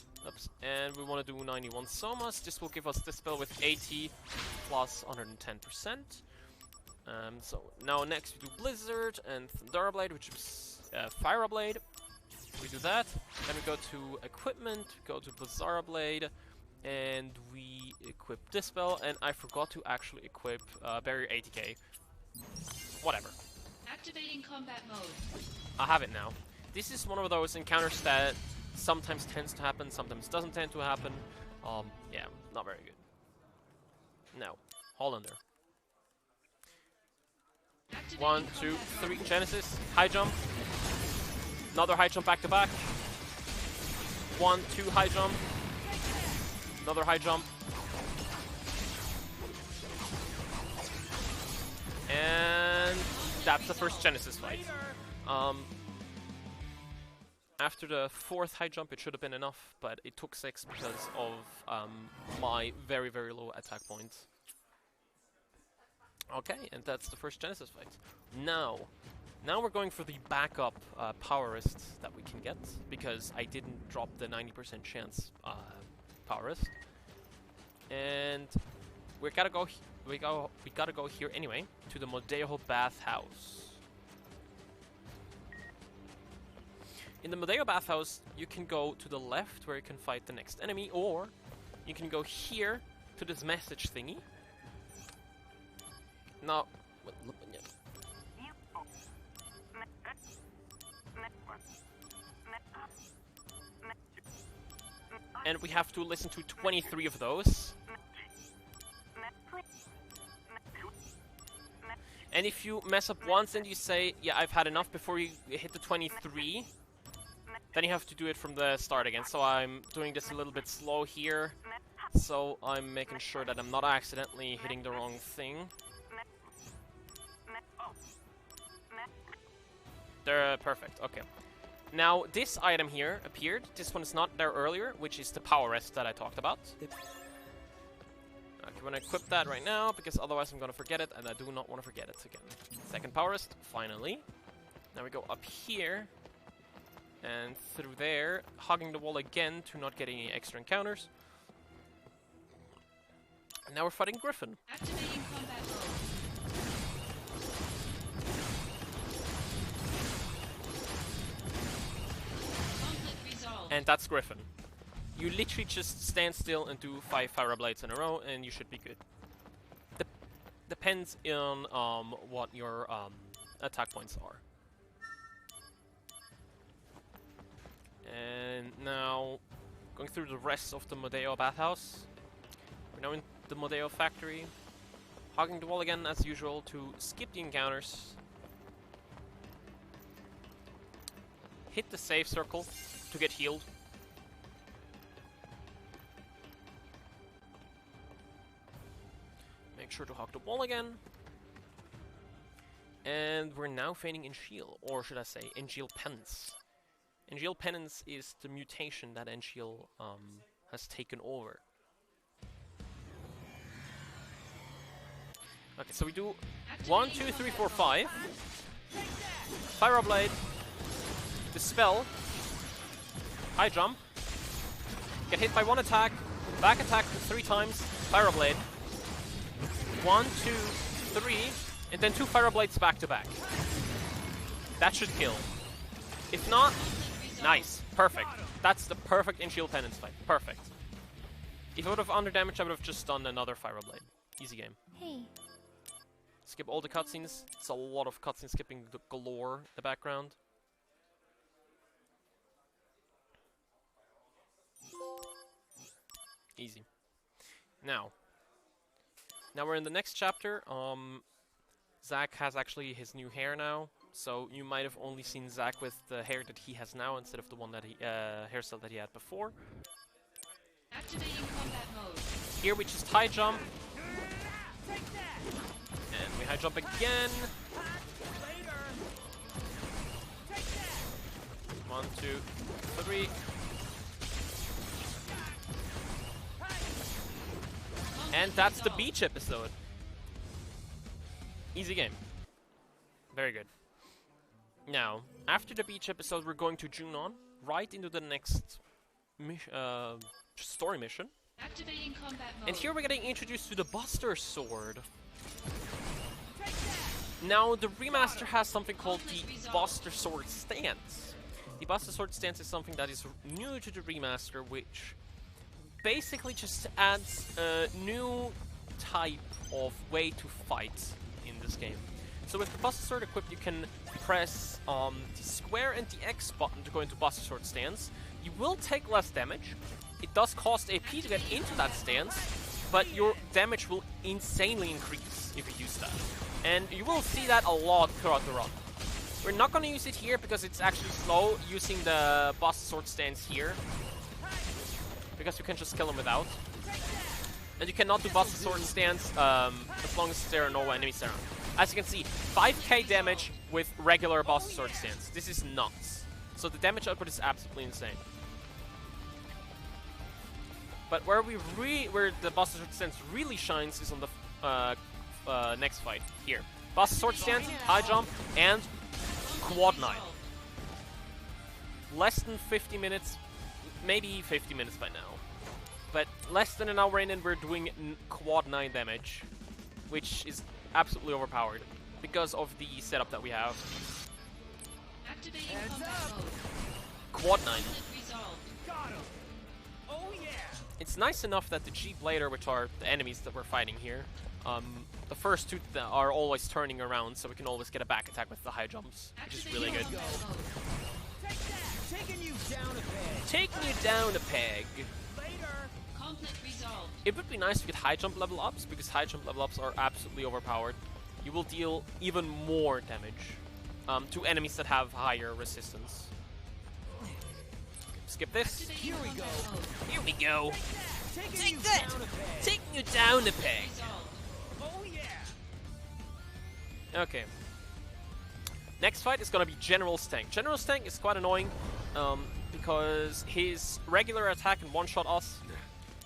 Speaker 1: and we want to do 91 Somas. This will give us Dispel with 80 plus 110%. So now next we do Blizzard and Thunder Blade, which is Fire Blade. We do that, then we go to Equipment, go to Blizzard Blade, and we equip Dispel, and I forgot to actually equip Barrier 80k. Whatever.
Speaker 2: Activating combat mode.
Speaker 1: I have it now. This is one of those encounters that sometimes tends to happen, sometimes doesn't tend to happen. Yeah, not very good. Now, hold on there.
Speaker 2: Activating
Speaker 1: 1, 2,
Speaker 2: combat
Speaker 1: 3,
Speaker 2: mode.
Speaker 1: Genesis, high jump. Another high jump back to back. 1, 2, high jump. Another high jump. And that's the first Genesis fight. After the 4th high jump it should have been enough, but it took 6 because of my very, very low attack points. Okay, and that's the first Genesis fight. Now we're going for the backup power wrist that we can get, because I didn't drop the 90% chance power wrist. And we gotta go here anyway, to the Modeo bathhouse. In the Modeo bathhouse, you can go to the left where you can fight the next enemy, or you can go here to this message thingy. Now, and we have to listen to 23 of those. And if you mess up once and you say, yeah, I've had enough before you hit the 23, then you have to do it from the start again. So I'm doing this a little bit slow here. So I'm making sure that I'm not accidentally hitting the wrong thing. They're perfect, okay. Now, this item here appeared. This one is not there earlier, which is the power rest that I talked about. Okay, I'm gonna equip that right now, because otherwise I'm gonna forget it, and I do not want to forget it again. Second power rest, finally. Now we go up here, and through there, hugging the wall again to not get any extra encounters. And now we're fighting Griffin.
Speaker 2: Activating combat mode.
Speaker 1: And that's Griffin. You literally just stand still and do 5 Fire Blades in a row, and you should be good. Depends on what your attack points are. And now, going through the rest of the Modeo bathhouse. We're now in the Modeo factory. Hogging the wall again, as usual, to skip the encounters. Hit the save circle to get healed. Make sure to hog the wall again. And we're now feigning Enchiel, or should I say Enchiel Penance. Enchiel Penance is the mutation that Enchiel has taken over. Okay, so we do 1, 2, 3, 4, 5. Fire Blade. Dispel. High jump. Get hit by 1 attack. Back attack 3 times. Fire Blade. 1, 2, 3. And then 2 Fire Blades back to back. That should kill. If not, nice. Perfect. That's the perfect Enchiel Penance fight. Perfect. If I would have under damage, I would have just done another Fire Blade. Easy game.
Speaker 2: Hey.
Speaker 1: Skip all the cutscenes. It's a lot of cutscene skipping galore in the background. Easy. Now we're in the next chapter. Zack has actually his new hair now, so you might have only seen Zack with the hair that he has now instead of the one that he hairstyle that he had before.
Speaker 2: Activating combat mode.
Speaker 1: Here we just high jump, and we high jump again. 1, 2, 3. And that's the beach episode. Easy game. Very good. Now, after the beach episode, we're going to June on, right into the next story mission.
Speaker 2: Activating combat mode.
Speaker 1: And here we're getting introduced to the Buster Sword. Now, the remaster has something called the Buster Sword Stance. The Buster Sword Stance is something that is new to the remaster, which basically just adds a new type of way to fight in this game. So with the Buster Sword equipped, you can press the square and the X button to go into Buster Sword Stance. You will take less damage. It does cost AP to get into that stance, but your damage will insanely increase if you use that. And you will see that a lot throughout the run. We're not going to use it here because it's actually slow using the Buster Sword Stance here, because you can just kill him without. And you cannot do Buster Sword Stance as long as there are no enemies around. As you can see, 5k damage with regular Buster Sword Stance. This is nuts. So the damage output is absolutely insane. But where the Buster Sword Stance really shines is on the next fight here. Buster Sword Stance, high jump, and quad 9. Less than 50 minutes, maybe 50 minutes by now. But less than an hour in and we're doing quad 9 damage, which is absolutely overpowered because of the setup that we have.
Speaker 2: Activating combat mode.
Speaker 1: Quad 9.
Speaker 3: Got him. Oh yeah.
Speaker 1: It's nice enough that the G Blader, which are the enemies that we're fighting here, the first two are always turning around, so we can always get a back attack with the high jumps, which is really good.
Speaker 3: Take that. Taking you down a peg.
Speaker 1: Taking you down a peg.
Speaker 3: Later.
Speaker 2: Conflict resolved.
Speaker 1: It would be nice to get high jump level ups, because high jump level ups are absolutely overpowered. You will deal even more damage to enemies that have higher resistance. Skip this.
Speaker 3: Here we go.
Speaker 1: Here we go.
Speaker 3: Taking you down a peg.
Speaker 1: Taking you down a peg.
Speaker 3: Oh yeah.
Speaker 1: Okay. Next fight is gonna be General's Tank. General's Tank is quite annoying because his regular attack can one-shot us,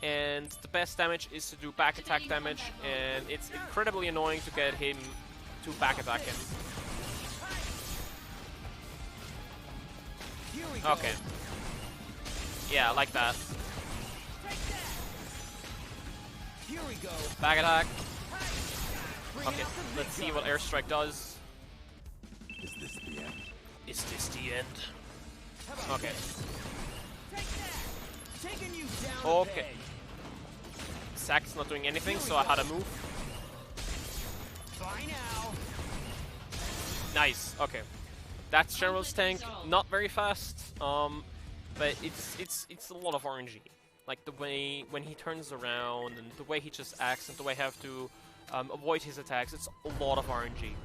Speaker 1: and the best damage is to do back attack damage, and it's incredibly annoying to get him to back attack him.
Speaker 3: Here we go.
Speaker 1: Okay. Yeah, like that.
Speaker 3: Here we go.
Speaker 1: Back attack. Okay, let's see what Airstrike does.
Speaker 4: Is this the end?
Speaker 1: Is this the end? Okay.
Speaker 3: Taking you down a
Speaker 1: Okay.
Speaker 3: peg.
Speaker 1: Sack's not doing anything, so I had to move.
Speaker 3: Bye now.
Speaker 1: Nice. Okay. That's General's Tank. Not very fast. But it's a lot of RNG. Like the way when he turns around and the way he just acts and the way I have to avoid his attacks. It's a lot of RNG.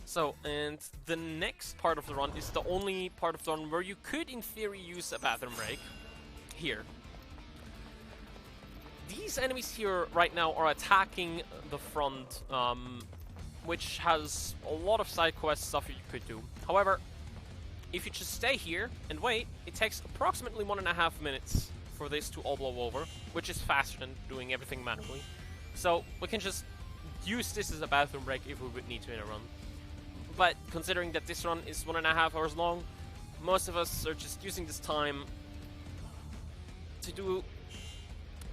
Speaker 1: So, and the next part of the run is the only part of the run where you could, in theory, use a bathroom break. Here. These enemies here right now are attacking the front, which has a lot of side quest stuff you could do. However, if you just stay here and wait, it takes approximately 1.5 minutes for this to all blow over, which is faster than doing everything manually. So we can just use this as a bathroom break if we would need to in a run. But considering that this run is 1.5 hours long, most of us are just using this time to do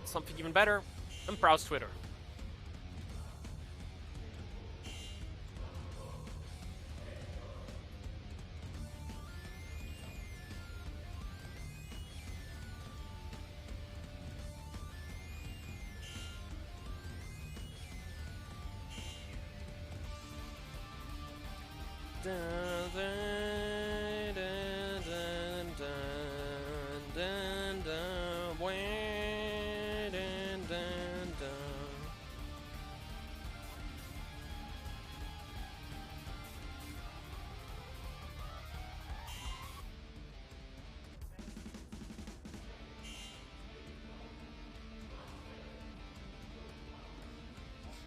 Speaker 1: something even better and browse Twitter.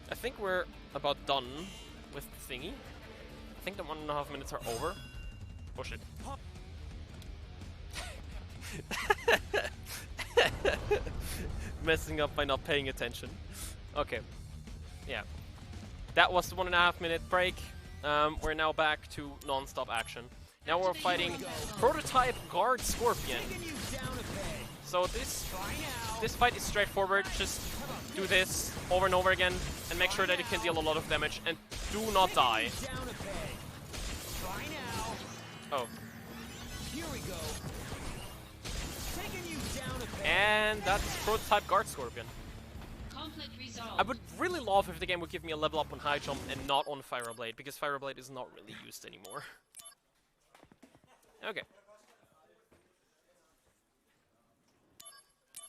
Speaker 1: I think we're about done with the thingy. I think the 1.5 minutes are over. Oh shit. messing up by not paying attention. Okay. Yeah. That was the 1.5 minute break. We're now back to non-stop action. Now we're fighting Prototype Guard Scorpion. So this fight is straightforward. Just do this over and over again and make sure that it can deal a lot of damage and do not die. Oh.
Speaker 3: Here we go. Taking you down a bit.
Speaker 1: And that's Prototype Guard Scorpion.
Speaker 2: Conflict resolved.
Speaker 1: I would really love if the game would give me a level up on High Jump and not on Fire Blade, because Fire Blade is not really used anymore. Okay.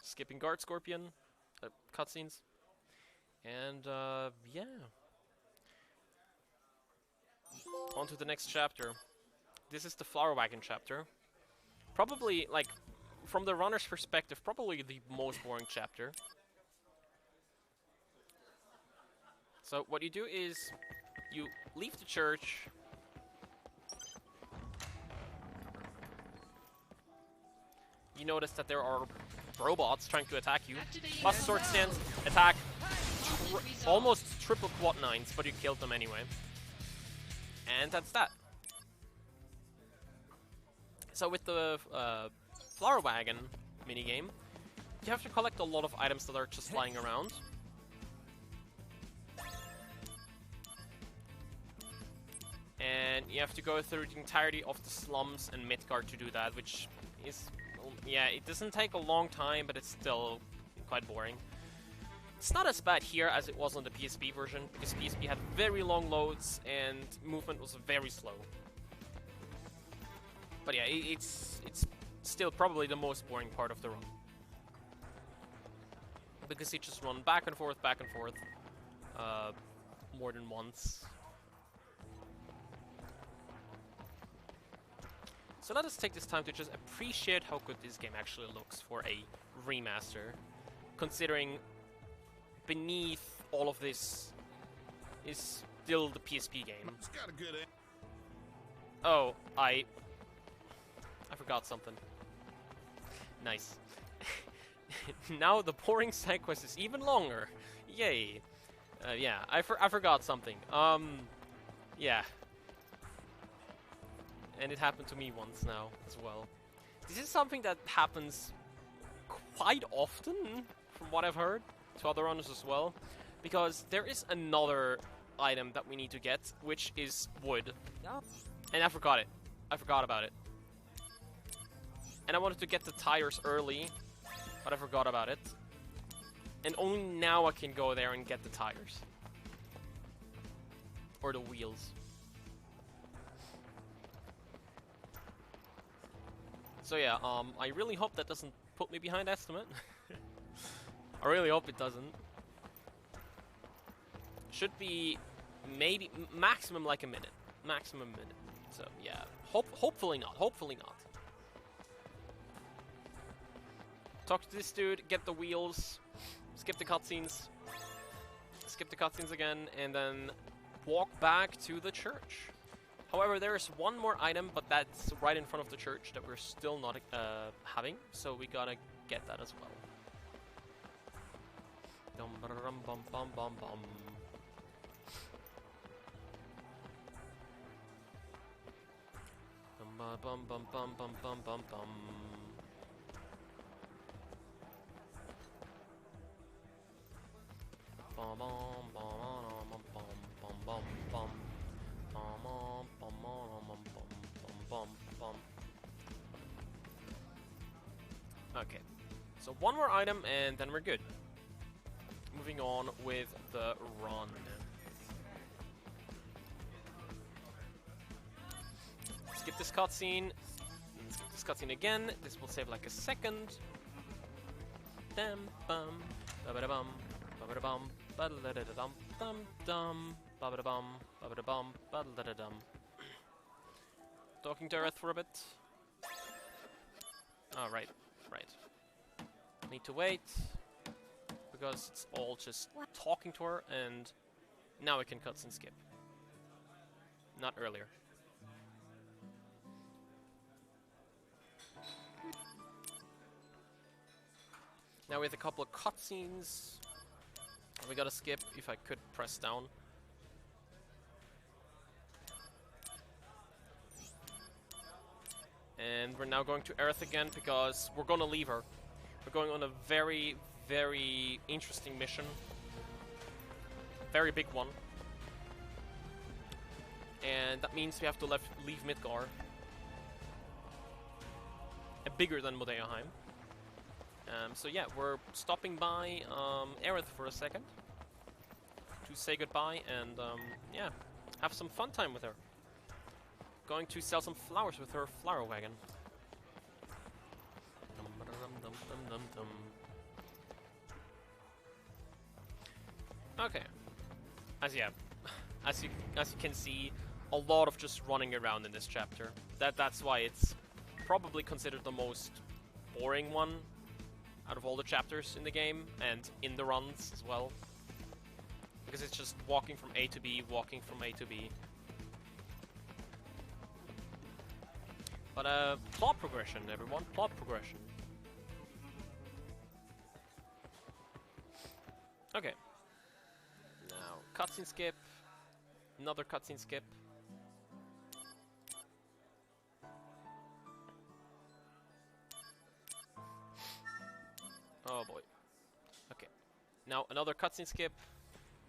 Speaker 1: Skipping Guard Scorpion. Cutscenes. And, yeah. On to the next chapter. This is the Flower Wagon chapter. Probably, like, from the runner's perspective, probably the most boring chapter. So what you do is, you leave the church. You notice that there are robots trying to attack you. Plus sword stance, attack, almost triple quad 9s, but you killed them anyway. And that's that. So with the Flower Wagon minigame, you have to collect a lot of items that are just lying around. And you have to go through the entirety of the slums and Midgard to do that, which is, yeah, it doesn't take a long time, but it's still quite boring. It's not as bad here as it was on the PSP version, because PSP had very long loads and movement was very slow. But yeah, it's still probably the most boring part of the run. Because you just run back and forth, more than once. So let us take this time to just appreciate how good this game actually looks for a remaster, considering beneath all of this is still the PSP game.
Speaker 4: It's got a good end.
Speaker 1: Oh, I forgot something. Nice. Now the boring side quest is even longer. Yay. Yeah, I forgot something. Yeah. And it happened to me once now as well. This is something that happens quite often, from what I've heard, to other runners as well. Because there is another item that we need to get, which is wood. And I forgot it. I forgot about it. And I wanted to get the tires early, but I forgot about it. And only now I can go there and get the tires. Or the wheels. So yeah, I really hope that doesn't put me behind estimate. I really hope it doesn't. Should be maybe maximum like a minute. Maximum minute. So yeah, hopefully not. Hopefully not. Talk to this dude, get the wheels, skip the cutscenes, skip the cutscenes again, and then walk back to the church. However, there is one more item, but that's right in front of the church that we're still not having, so we gotta get that as well. Dum ba dum bum bum bum bum. Dum ba bum bum bum bum bum bum bum. Bum bum bum bum bum bum bum. Okay, so one more item and then we're good. Moving on with the run. Skip this cutscene. Skip this cutscene again. This will save like a second. Dum bum, ba ba bum, ba ba bum, ba da da dum dum dum. Ba-ba-da-bum, ba-ba-da-bum, ba-da-da-dum. Talking to Earth for a bit. Oh, right. Need to wait, because it's all just talking to her, and now we can cut and skip. Not earlier. Now with a couple of cutscenes. We gotta skip, if I could press down. And we're now going to Earth again because we're gonna leave her. We're going on a very, very interesting mission. Very big one. And that means we have to leave Midgar. Bigger than Modeaheim. So yeah, we're stopping by Aerith for a second. To say goodbye and yeah, have some fun time with her. Going to sell some flowers with her flower wagon. Okay. As you can see, a lot of just running around in this chapter. That's why it's probably considered the most boring one out of all the chapters in the game and in the runs as well. Because it's just walking from A to B, walking from A to B. But plot progression, everyone, plot progression. Okay. Now, cutscene skip. Another cutscene skip. Oh boy. Okay. Now, another cutscene skip.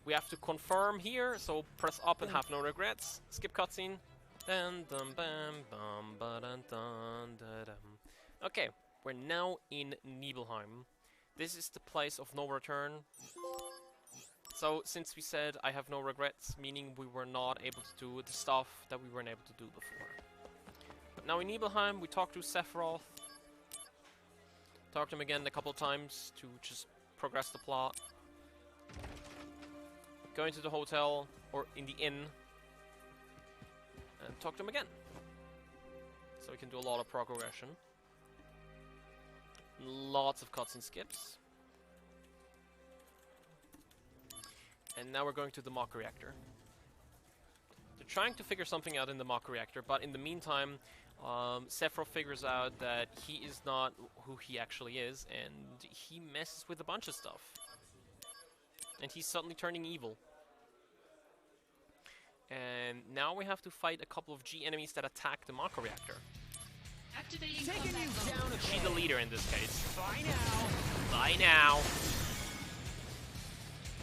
Speaker 1: We have to confirm here, so press up and have no regrets. Skip cutscene. Dun dun bam bum ba dun dun da dum. Okay, we're now in Nibelheim. This is the place of no return. So, since we said I have no regrets, meaning we were not able to do the stuff that we weren't able to do before. But now in Nibelheim, we talked to Sephiroth. Talked to him again a couple of times to just progress the plot. Go into the hotel, or in the inn, and talk to him again. So we can do a lot of progression. Lots of cutscene skips. And now we're going to the Mach Reactor. They're trying to figure something out in the Mach Reactor, but in the meantime, Sephiroth figures out that he is not who he actually is, and he messes with a bunch of stuff. And he's suddenly turning evil. And now we have to fight a couple of G enemies that attack the Mach Reactor.
Speaker 2: Activating
Speaker 3: Taking
Speaker 2: combat
Speaker 3: you
Speaker 2: mode.
Speaker 3: down a
Speaker 1: She's the leader in this case.
Speaker 3: Bye now.
Speaker 1: Bye now.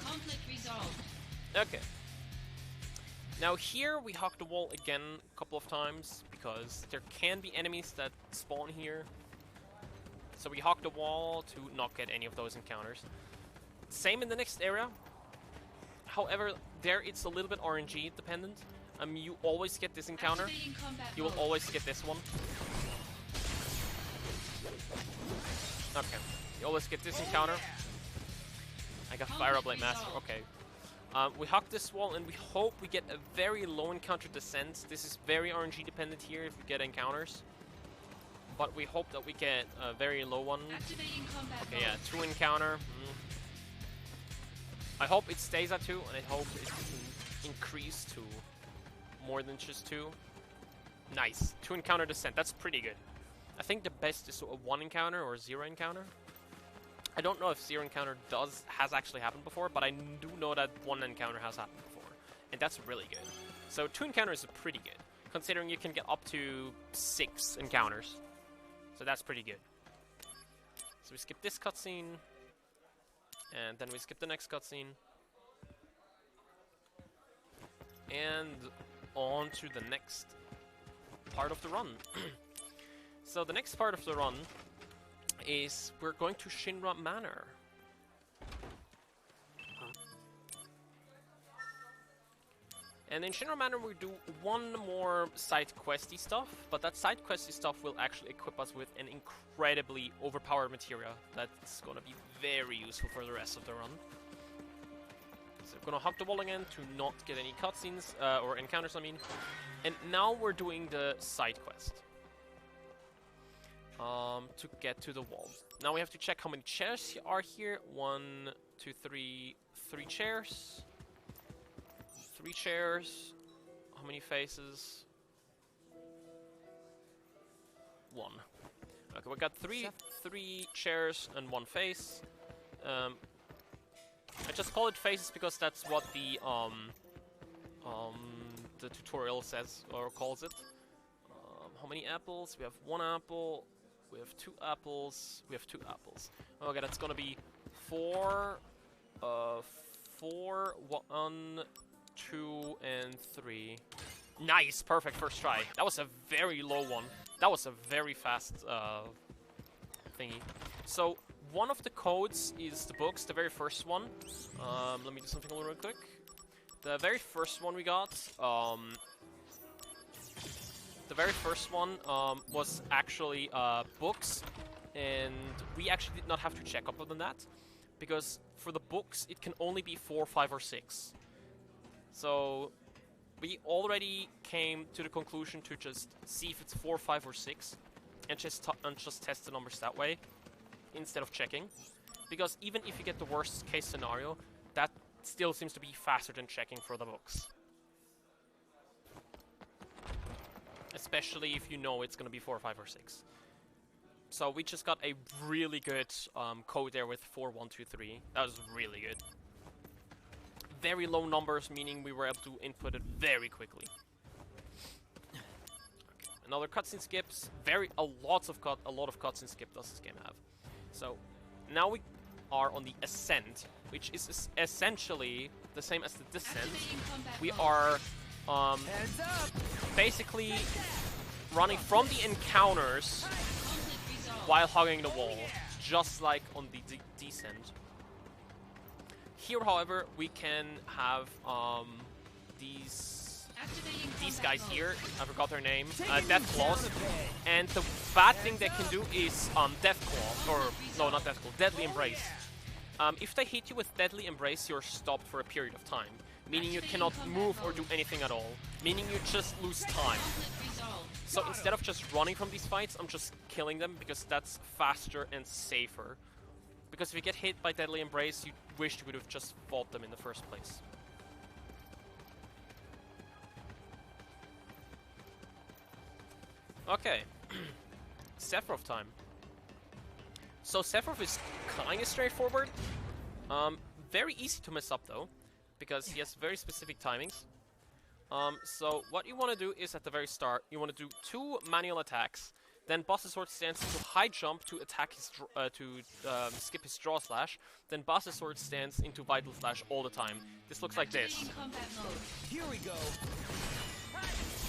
Speaker 2: Conflict resolved.
Speaker 1: Okay. Now here we hug the wall again a couple of times because there can be enemies that spawn here. So we hug the wall to not get any of those encounters. Same in the next area. However, there it's a little bit RNG dependent. You always get this encounter.
Speaker 2: Activating combat
Speaker 1: You will
Speaker 2: mode.
Speaker 1: always get this one. Okay. You always get this encounter. I got Fire Blade Master. Okay. We hug this wall and we hope we get a very low encounter descent. This is very RNG dependent here if we get encounters. But we hope that we get a very low one.
Speaker 2: Activating combat
Speaker 1: Okay,
Speaker 2: mode.
Speaker 1: yeah, 2 encounter. I hope it stays at 2, and I hope it can increase to more than just 2. Nice. 2 encounter descent. That's pretty good. I think the best is a 1 encounter or 0 encounter. I don't know if 0 encounter has actually happened before, but I do know that 1 encounter has happened before. And that's really good. So 2 encounters are pretty good, considering you can get up to 6 encounters. So that's pretty good. So we skip this cutscene. And then we skip the next cutscene. And on to the next part of the run. So the next part of the run is we're going to Shinra Manor. And in Shinra Manor we do one more side questy stuff, but that side questy stuff will actually equip us with an incredibly overpowered materia that's gonna be very useful for the rest of the run. So we're gonna hug the wall again to not get any cutscenes, or encounters I mean. And now we're doing the side quest. To get to the wall. Now we have to check how many chairs are here. 1, 2, 3, 3 chairs. 3 chairs. How many faces? 1. Okay, we got 3 chairs and 1 face. I just call it faces because that's what the tutorial says or calls it. How many apples? We have 1 apple. We have 2 apples. We have 2 apples. Okay, that's gonna be 4, 1, 2, and 3. Nice, perfect first try. That was a very low one. That was a very fast thingy. So one of the codes is the books, the very first one. Let me do something a little real quick. The very first one we got, was actually books, and we actually did not have to check up on that, because for the books it can only be 4, 5, or 6. So we already came to the conclusion to just see if it's 4, 5, or 6, and just test the numbers that way instead of checking, because even if you get the worst case scenario, that still seems to be faster than checking for the books. Especially if you know it's going to be 4, 5, or 6. So we just got a really good code there with 4, 1, 2, 3. That was really good. Very low numbers, meaning we were able to input it very quickly. Okay. Another cutscene skips. A lot of cutscene skip does this game have. So now we are on the ascent, which is essentially the same as the descent. We are basically running from the encounters while hugging the wall, just like on the descent. Here, however, we can have these guys here. I forgot their name. Death Claws. And the bad thing they can do is Death Claw, or no, not Death Claw, Deadly Embrace. If they hit you with Deadly Embrace, you're stopped for a period of time, meaning you cannot move or do anything at all, meaning you just lose time. So instead of just running from these fights, I'm just killing them because that's faster and safer. Because if you get hit by Deadly Embrace, you wish you would have just fought them in the first place. Okay, Sephiroth time. So Sephiroth is kind of straightforward. Very easy to mess up though, because he has very specific timings. So what you want to do is at the very start, you want to do 2 manual attacks. Then Boss's Sword stands into high jump to attack his skip his draw slash. Then Boss's Sword stands into vital slash all the time. This looks like this.
Speaker 3: Here we go.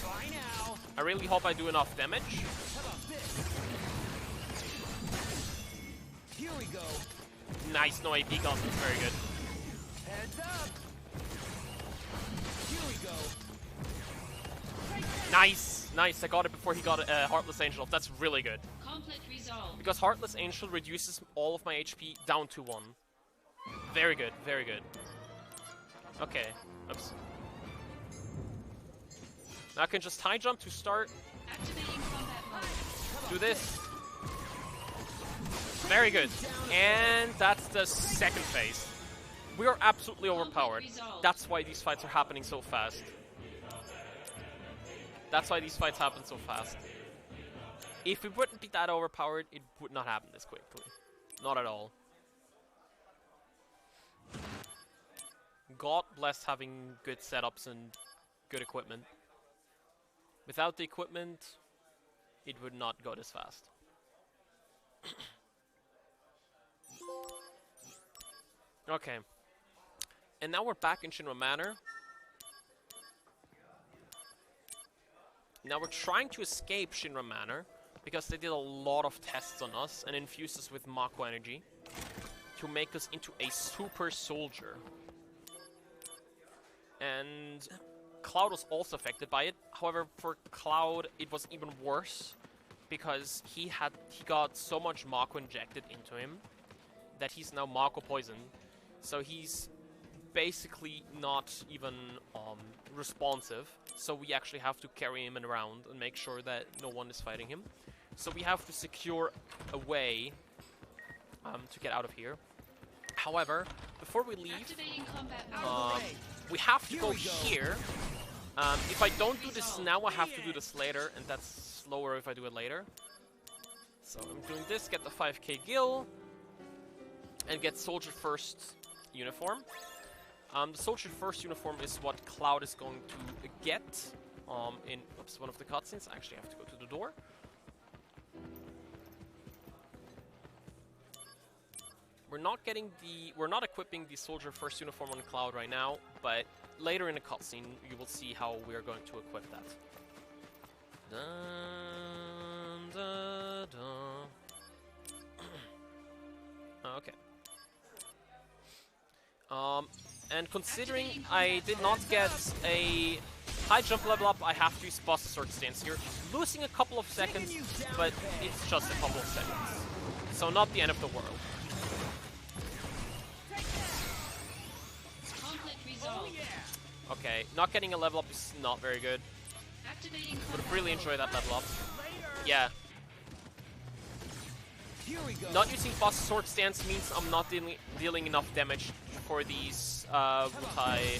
Speaker 3: Try now.
Speaker 1: I really hope I do enough damage.
Speaker 3: How about this? Here we go.
Speaker 1: Nice, no AP cost, that's very good.
Speaker 3: Heads up. Here we go.
Speaker 1: Nice, nice. I got it before he got Heartless Angel. That's really good.
Speaker 2: Conflict resolved.
Speaker 1: Because Heartless Angel reduces all of my HP down to 1. Very good, very good. Okay, oops. Now I can just high jump to start.
Speaker 2: Activating combat mode.
Speaker 1: Do this. Very good. And that's the second phase. We are absolutely overpowered. That's why these fights are happening so fast. That's why these fights happen so fast. If we wouldn't be that overpowered, it would not happen this quickly. Not at all. God bless having good setups and good equipment. Without the equipment, it would not go this fast. Okay. And now we're back in Shinra Manor. Now we're trying to escape Shinra Manor because they did a lot of tests on us and infused us with Mako energy to make us into a super soldier. And Cloud was also affected by it. However, for Cloud, it was even worse because he got so much Mako injected into him that he's now Mako poisoned. So he's basically not even responsive. So we actually have to carry him around and make sure that no one is fighting him. So we have to secure a way to get out of here. However, before we leave, we have to go here. If I don't do this now, I have to do this later, and that's slower if I do it later. So I'm doing this, get the 5k gil, and get Soldier First uniform. The Soldier First uniform is what Cloud is going to get in one of the cutscenes. I actually have to go to the door. We're not equipping the Soldier First uniform on Cloud right now, but later in the cutscene you will see how we are going to equip that. Dun, dun, dun. Okay. And considering I did not get a high jump level up, I have to use Buster Sword stance here. Losing a couple of seconds, but it's just a couple of seconds. So not the end of the world.
Speaker 2: Conflict resolved.
Speaker 1: Okay, not getting a level up is not very good.
Speaker 2: Activating
Speaker 1: Would
Speaker 2: combat
Speaker 1: really
Speaker 2: mode.
Speaker 1: enjoy that level up. Yeah.
Speaker 3: Here we go.
Speaker 1: Not using Buster Sword stance means I'm not dealing enough damage for these Wutai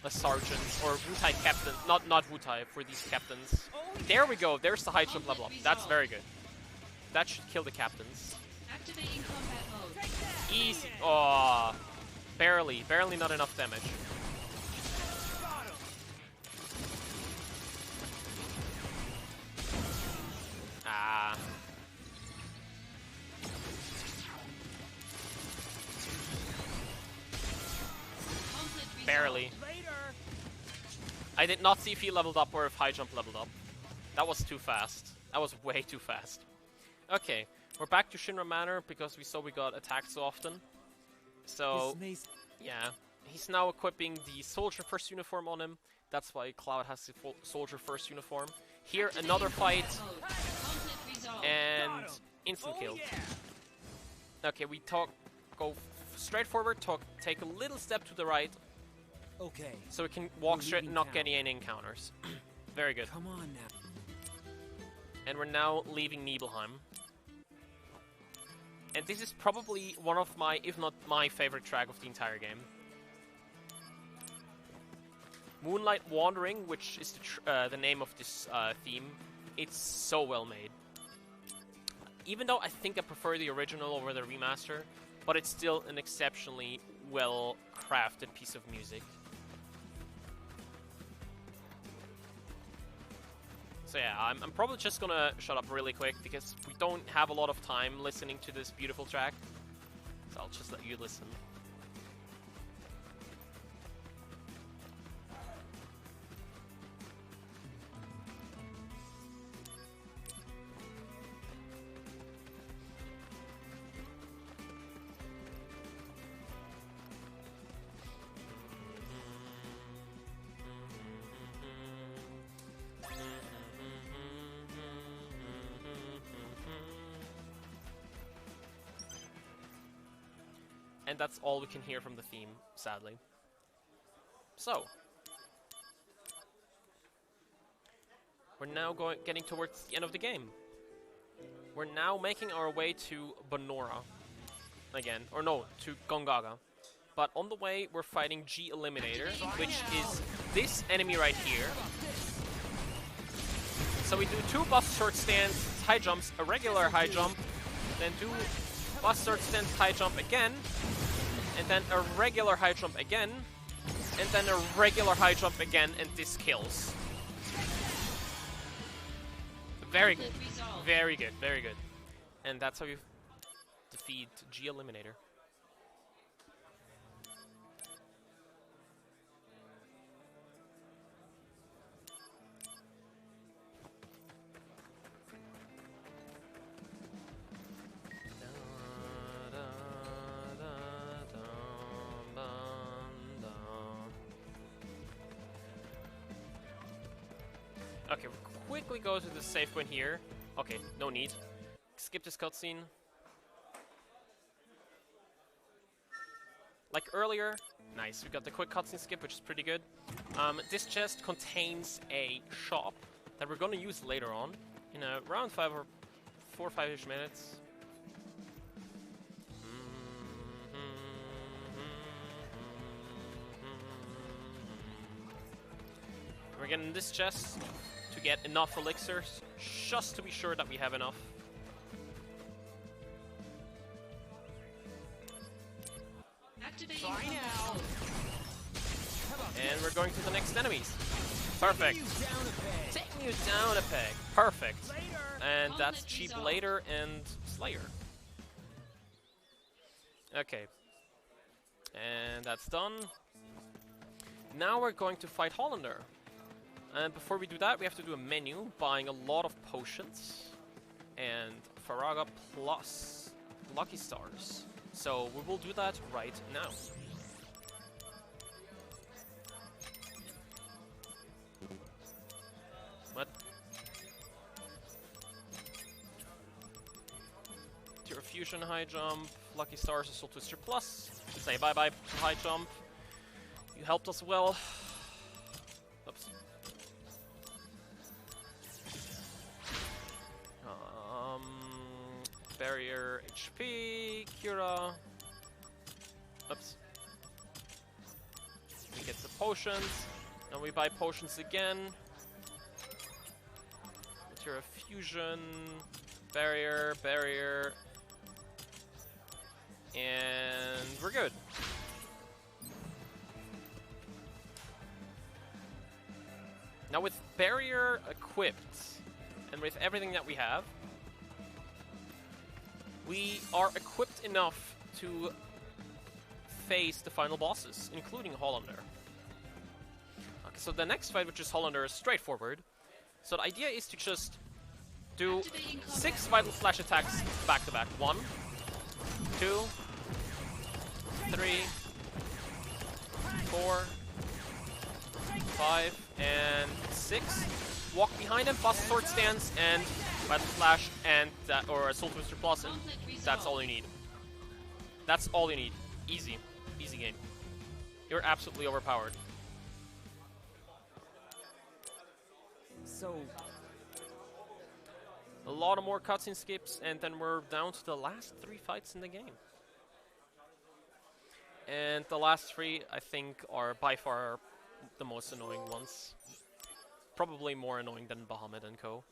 Speaker 1: sergeants or Wutai captains. Not Wutai, for these captains. There we go. There's the high jump level up. That's very good. That should kill the captains.
Speaker 2: Activating combat mode.
Speaker 1: Easy. Oh, barely not enough damage. Ah.
Speaker 2: Conflict resolved.
Speaker 1: Barely. I did not see if he leveled up or if high jump leveled up. That was too fast. That was way too fast. Okay, we're back to Shinra Manor because we saw we got attacked so often. So, yeah. He's now equipping the Soldier First uniform on him. That's why Cloud has the Soldier First uniform. Here, another fight.
Speaker 2: Conflict resolved.
Speaker 1: And instant kill. Okay, we go straight forward, take a little step to the right,
Speaker 3: Okay.
Speaker 1: so we can walk
Speaker 3: We're
Speaker 1: straight and
Speaker 3: leaving
Speaker 1: not
Speaker 3: town.
Speaker 1: get any encounters. Very good.
Speaker 3: Come on now.
Speaker 1: And we're now leaving Nibelheim. And this is probably one of my, if not my favorite track of the entire game. Moonlight Wandering, which is the name of this theme, it's so well made. Even though I think I prefer the original over the remaster, but it's still an exceptionally well-crafted piece of music. So yeah, I'm probably just gonna shut up really quick because we don't have a lot of time listening to this beautiful track. So I'll just let you listen. And that's all we can hear from the theme, sadly. So, we're now getting towards the end of the game. We're now making our way to Bonora again, or no, to Gongaga. But on the way, we're fighting G Eliminator, which is this enemy right here. So we do 2 Buster Sword stands, high jumps, a regular high jump, then 2 Buster Sword stands, high jump again, and then a regular high jump again, and then a regular high jump again, and this kills. Very good, very good, very good. And that's how you defeat G Eliminator. Okay, we'll quickly go to the save point here. Okay, no need. Skip this cutscene. Like earlier, nice. We got the quick cutscene skip, which is pretty good. This chest contains a shop that we're going to use later on in around 4 or 5-ish minutes. We're getting this chest to get enough elixirs just to be sure that we have enough.
Speaker 2: Activating
Speaker 3: Fly
Speaker 2: combat
Speaker 3: now.
Speaker 2: mode.
Speaker 3: How about
Speaker 1: And we're going to the next enemies. Perfect.
Speaker 3: you down a peg?
Speaker 1: Taking you down a peg. Perfect.
Speaker 3: Later.
Speaker 1: And that's
Speaker 2: Conflict
Speaker 1: Cheap
Speaker 2: resolved.
Speaker 1: Later and Slayer. Okay. And that's done. Now we're going to fight Hollander. And before we do that, we have to do a menu, buying a lot of potions. And Faraga plus Lucky Stars. So we will do that right now. What? Tear Fusion high jump, Lucky Stars, Assault Twister Plus. Say bye bye high jump. You helped us well. Oops. Barrier HP, Cura. Oops. We get the potions, and we buy potions again. Material Fusion, Barrier, Barrier, and we're good. Now with Barrier equipped, and with everything that we have, we are equipped enough to face the final bosses, including Hollander. Okay, so the next fight, which is Hollander, is straightforward. So the idea is to just do
Speaker 2: Activating combat
Speaker 1: 6 Vital Slash attacks back to back. 1, 2, 3, 4, 5, and 6. Walk behind him, bust sword stance, and Vital Slash, and that, or Assault Twister Plus, and
Speaker 2: Conflict resolved.
Speaker 1: that's all you need. That's all you need. Easy. Easy game. You're absolutely overpowered.
Speaker 3: So,
Speaker 1: A lot of more cutscene skips, and then we're down to the last 3 fights in the game. And the last 3, I think, are by far the most annoying ones. Probably more annoying than Bahamut and Co.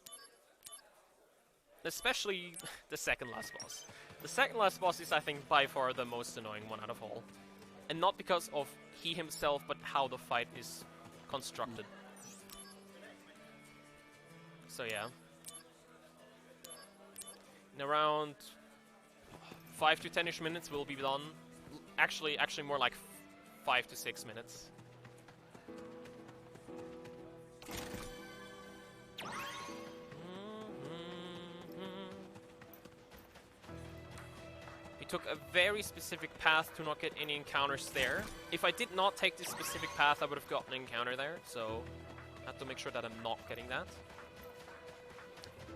Speaker 1: Especially the second last boss. The second last boss is, I think, by far the most annoying one out of all. And not because of he himself, but how the fight is constructed. So yeah. In around 5 to 10ish minutes we'll be done. Actually more like 5 to 6 minutes. We took a very specific path to not get any encounters there. If I did not take this specific path, I would have gotten an encounter there, so I have to make sure that I'm not getting that.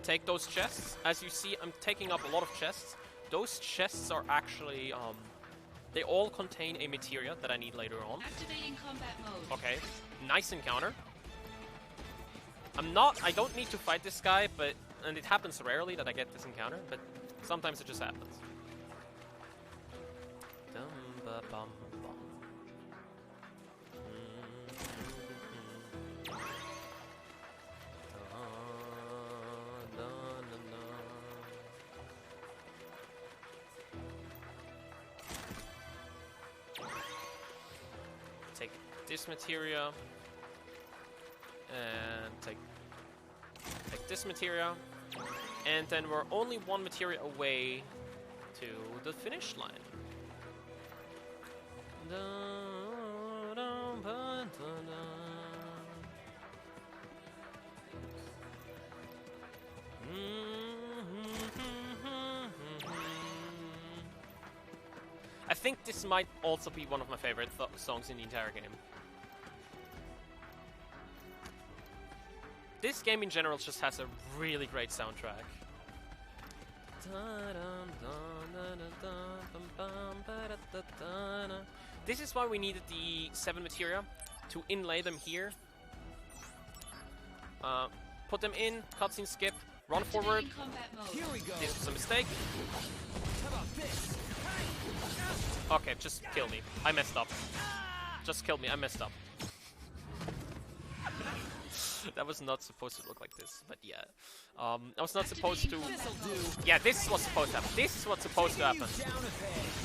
Speaker 1: Take those chests. As you see, I'm taking up a lot of chests. Those chests are actually, they all contain a materia that I need later on.
Speaker 2: Activating combat mode.
Speaker 1: Okay, nice encounter. I don't need to fight this guy, and it happens rarely that I get this encounter, but sometimes it just happens. Dum-ba-bum-bum. Take this materia and take this materia, and then we're only 1 materia away to the finish line. I think this might also be one of my favorite songs in the entire game. This game in general just has a really great soundtrack. This is why we needed the 7 materia, to inlay them here. Put them in, cutscene skip, run forward.
Speaker 2: Activating combat mode.
Speaker 3: here we go.
Speaker 1: This was a mistake.
Speaker 3: How about this?
Speaker 1: Okay, just kill me. I messed up. Just kill me, I messed up. That was not supposed to look like this, but yeah. I was not supposed to... Yeah, this is what's supposed to happen. This is what's supposed to happen.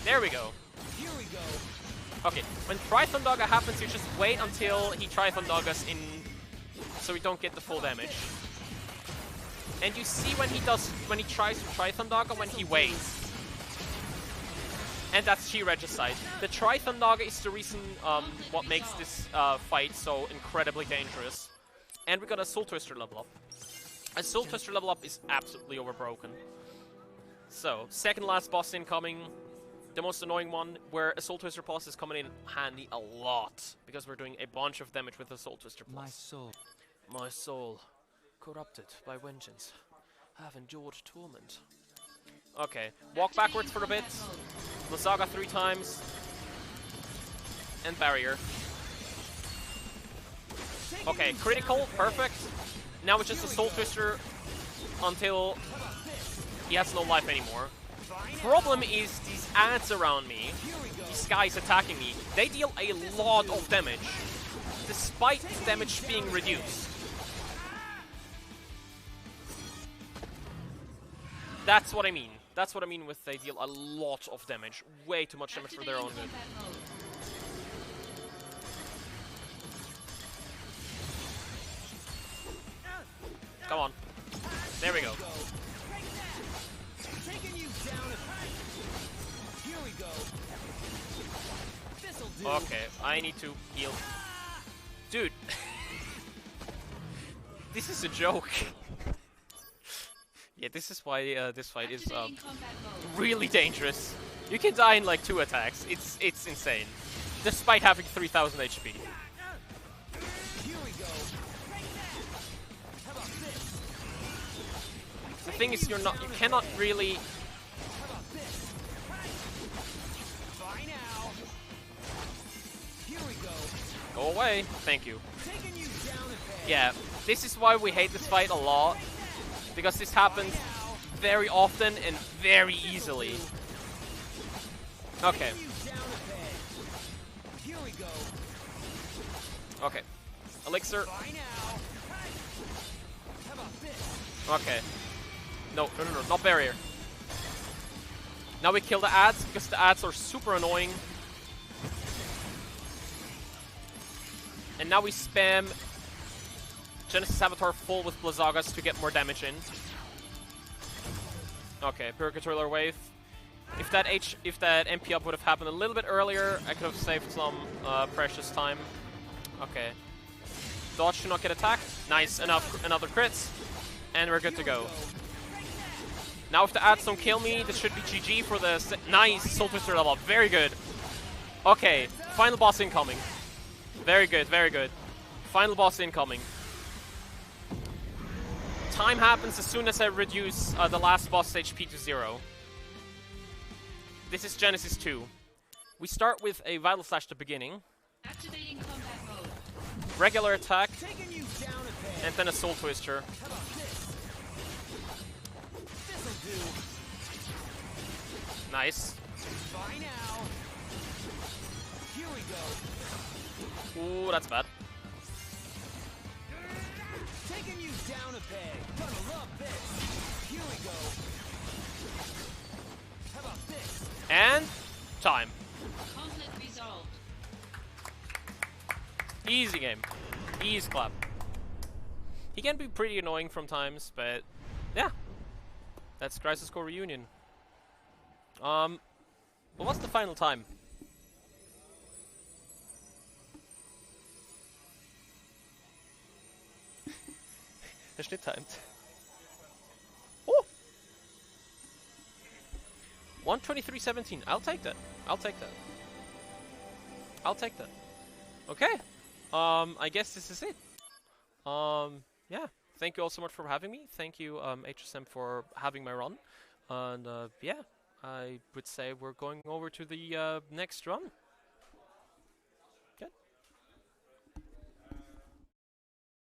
Speaker 1: There we go.
Speaker 3: Here we go.
Speaker 1: Okay, when Trithon Dogger happens, you just wait until he Trithon Doggers in... so we don't get the full damage. And you see when he tries to Trithon Dogger, when he waits. And that's She-Regicide. The Trithon Dogger is the reason what makes this fight so incredibly dangerous. And we got a Soul Twister level up. A Soul Twister level up is absolutely overbroken. So, second last boss incoming. The most annoying one, where a Soul Twister Plus is coming in handy a lot. Because we're doing a bunch of damage with a Soul Twister Plus. My soul, corrupted by vengeance, have endured torment. Okay, walk backwards for a bit. Blizzaga 3 times. And barrier. Okay, critical, perfect. Now it's just a Soul Twister until he has no life anymore. Problem is these ads around me, these guys attacking me, they deal a lot of damage, despite the damage being reduced. That's what I mean. That's what I mean with they deal a lot of damage. Way too much damage for their own good. Come on. There we go. Okay, I need to heal. Dude. This is a joke. Yeah, this is why this fight is really dangerous. You can die in like 2 attacks. It's insane. Despite having 3000 HP. The thing is, you cannot really... Go away. Thank you. Yeah, this is why we hate this fight a lot. Because this happens very often and very easily. Okay. Okay. Elixir. Okay. No, not barrier. Now we kill the ads, because the ads are super annoying. And now we spam Genesis Avatar full with Blizzagas to get more damage in. Okay, Purgatorial Wave. If that MP up would have happened a little bit earlier, I could have saved some precious time. Okay. Dodge to not get attacked. Nice, another crits. And we're good to go. Now if the ads don't kill me, this should be GG for the... Nice! Soul Twister level up. Very good. Okay, final boss incoming. Very good, very good. Final boss incoming. Time happens as soon as I reduce the last boss HP to 0. This is Genesis 2. We start with a Vital Slash at the beginning.
Speaker 2: Activating combat mode.
Speaker 1: Regular attack. And then a Soul Twister. Nice. Ooh, that's bad.
Speaker 3: Taking you down a peg. Gonna love this. Here we go. How about this?
Speaker 1: And time.
Speaker 2: Conflict resolved.
Speaker 1: Easy game. Easy clap. He can be pretty annoying from times, but yeah. That's Crisis Core Reunion. What was the final time? Der Schnitt timed. Oh! 1:23:17. I'll take that. I'll take that. I'll take that. Okay. I guess this is it. Yeah. Thank you all so much for having me. Thank you, HSM, for having my run. And yeah, I would say we're going over to the next run.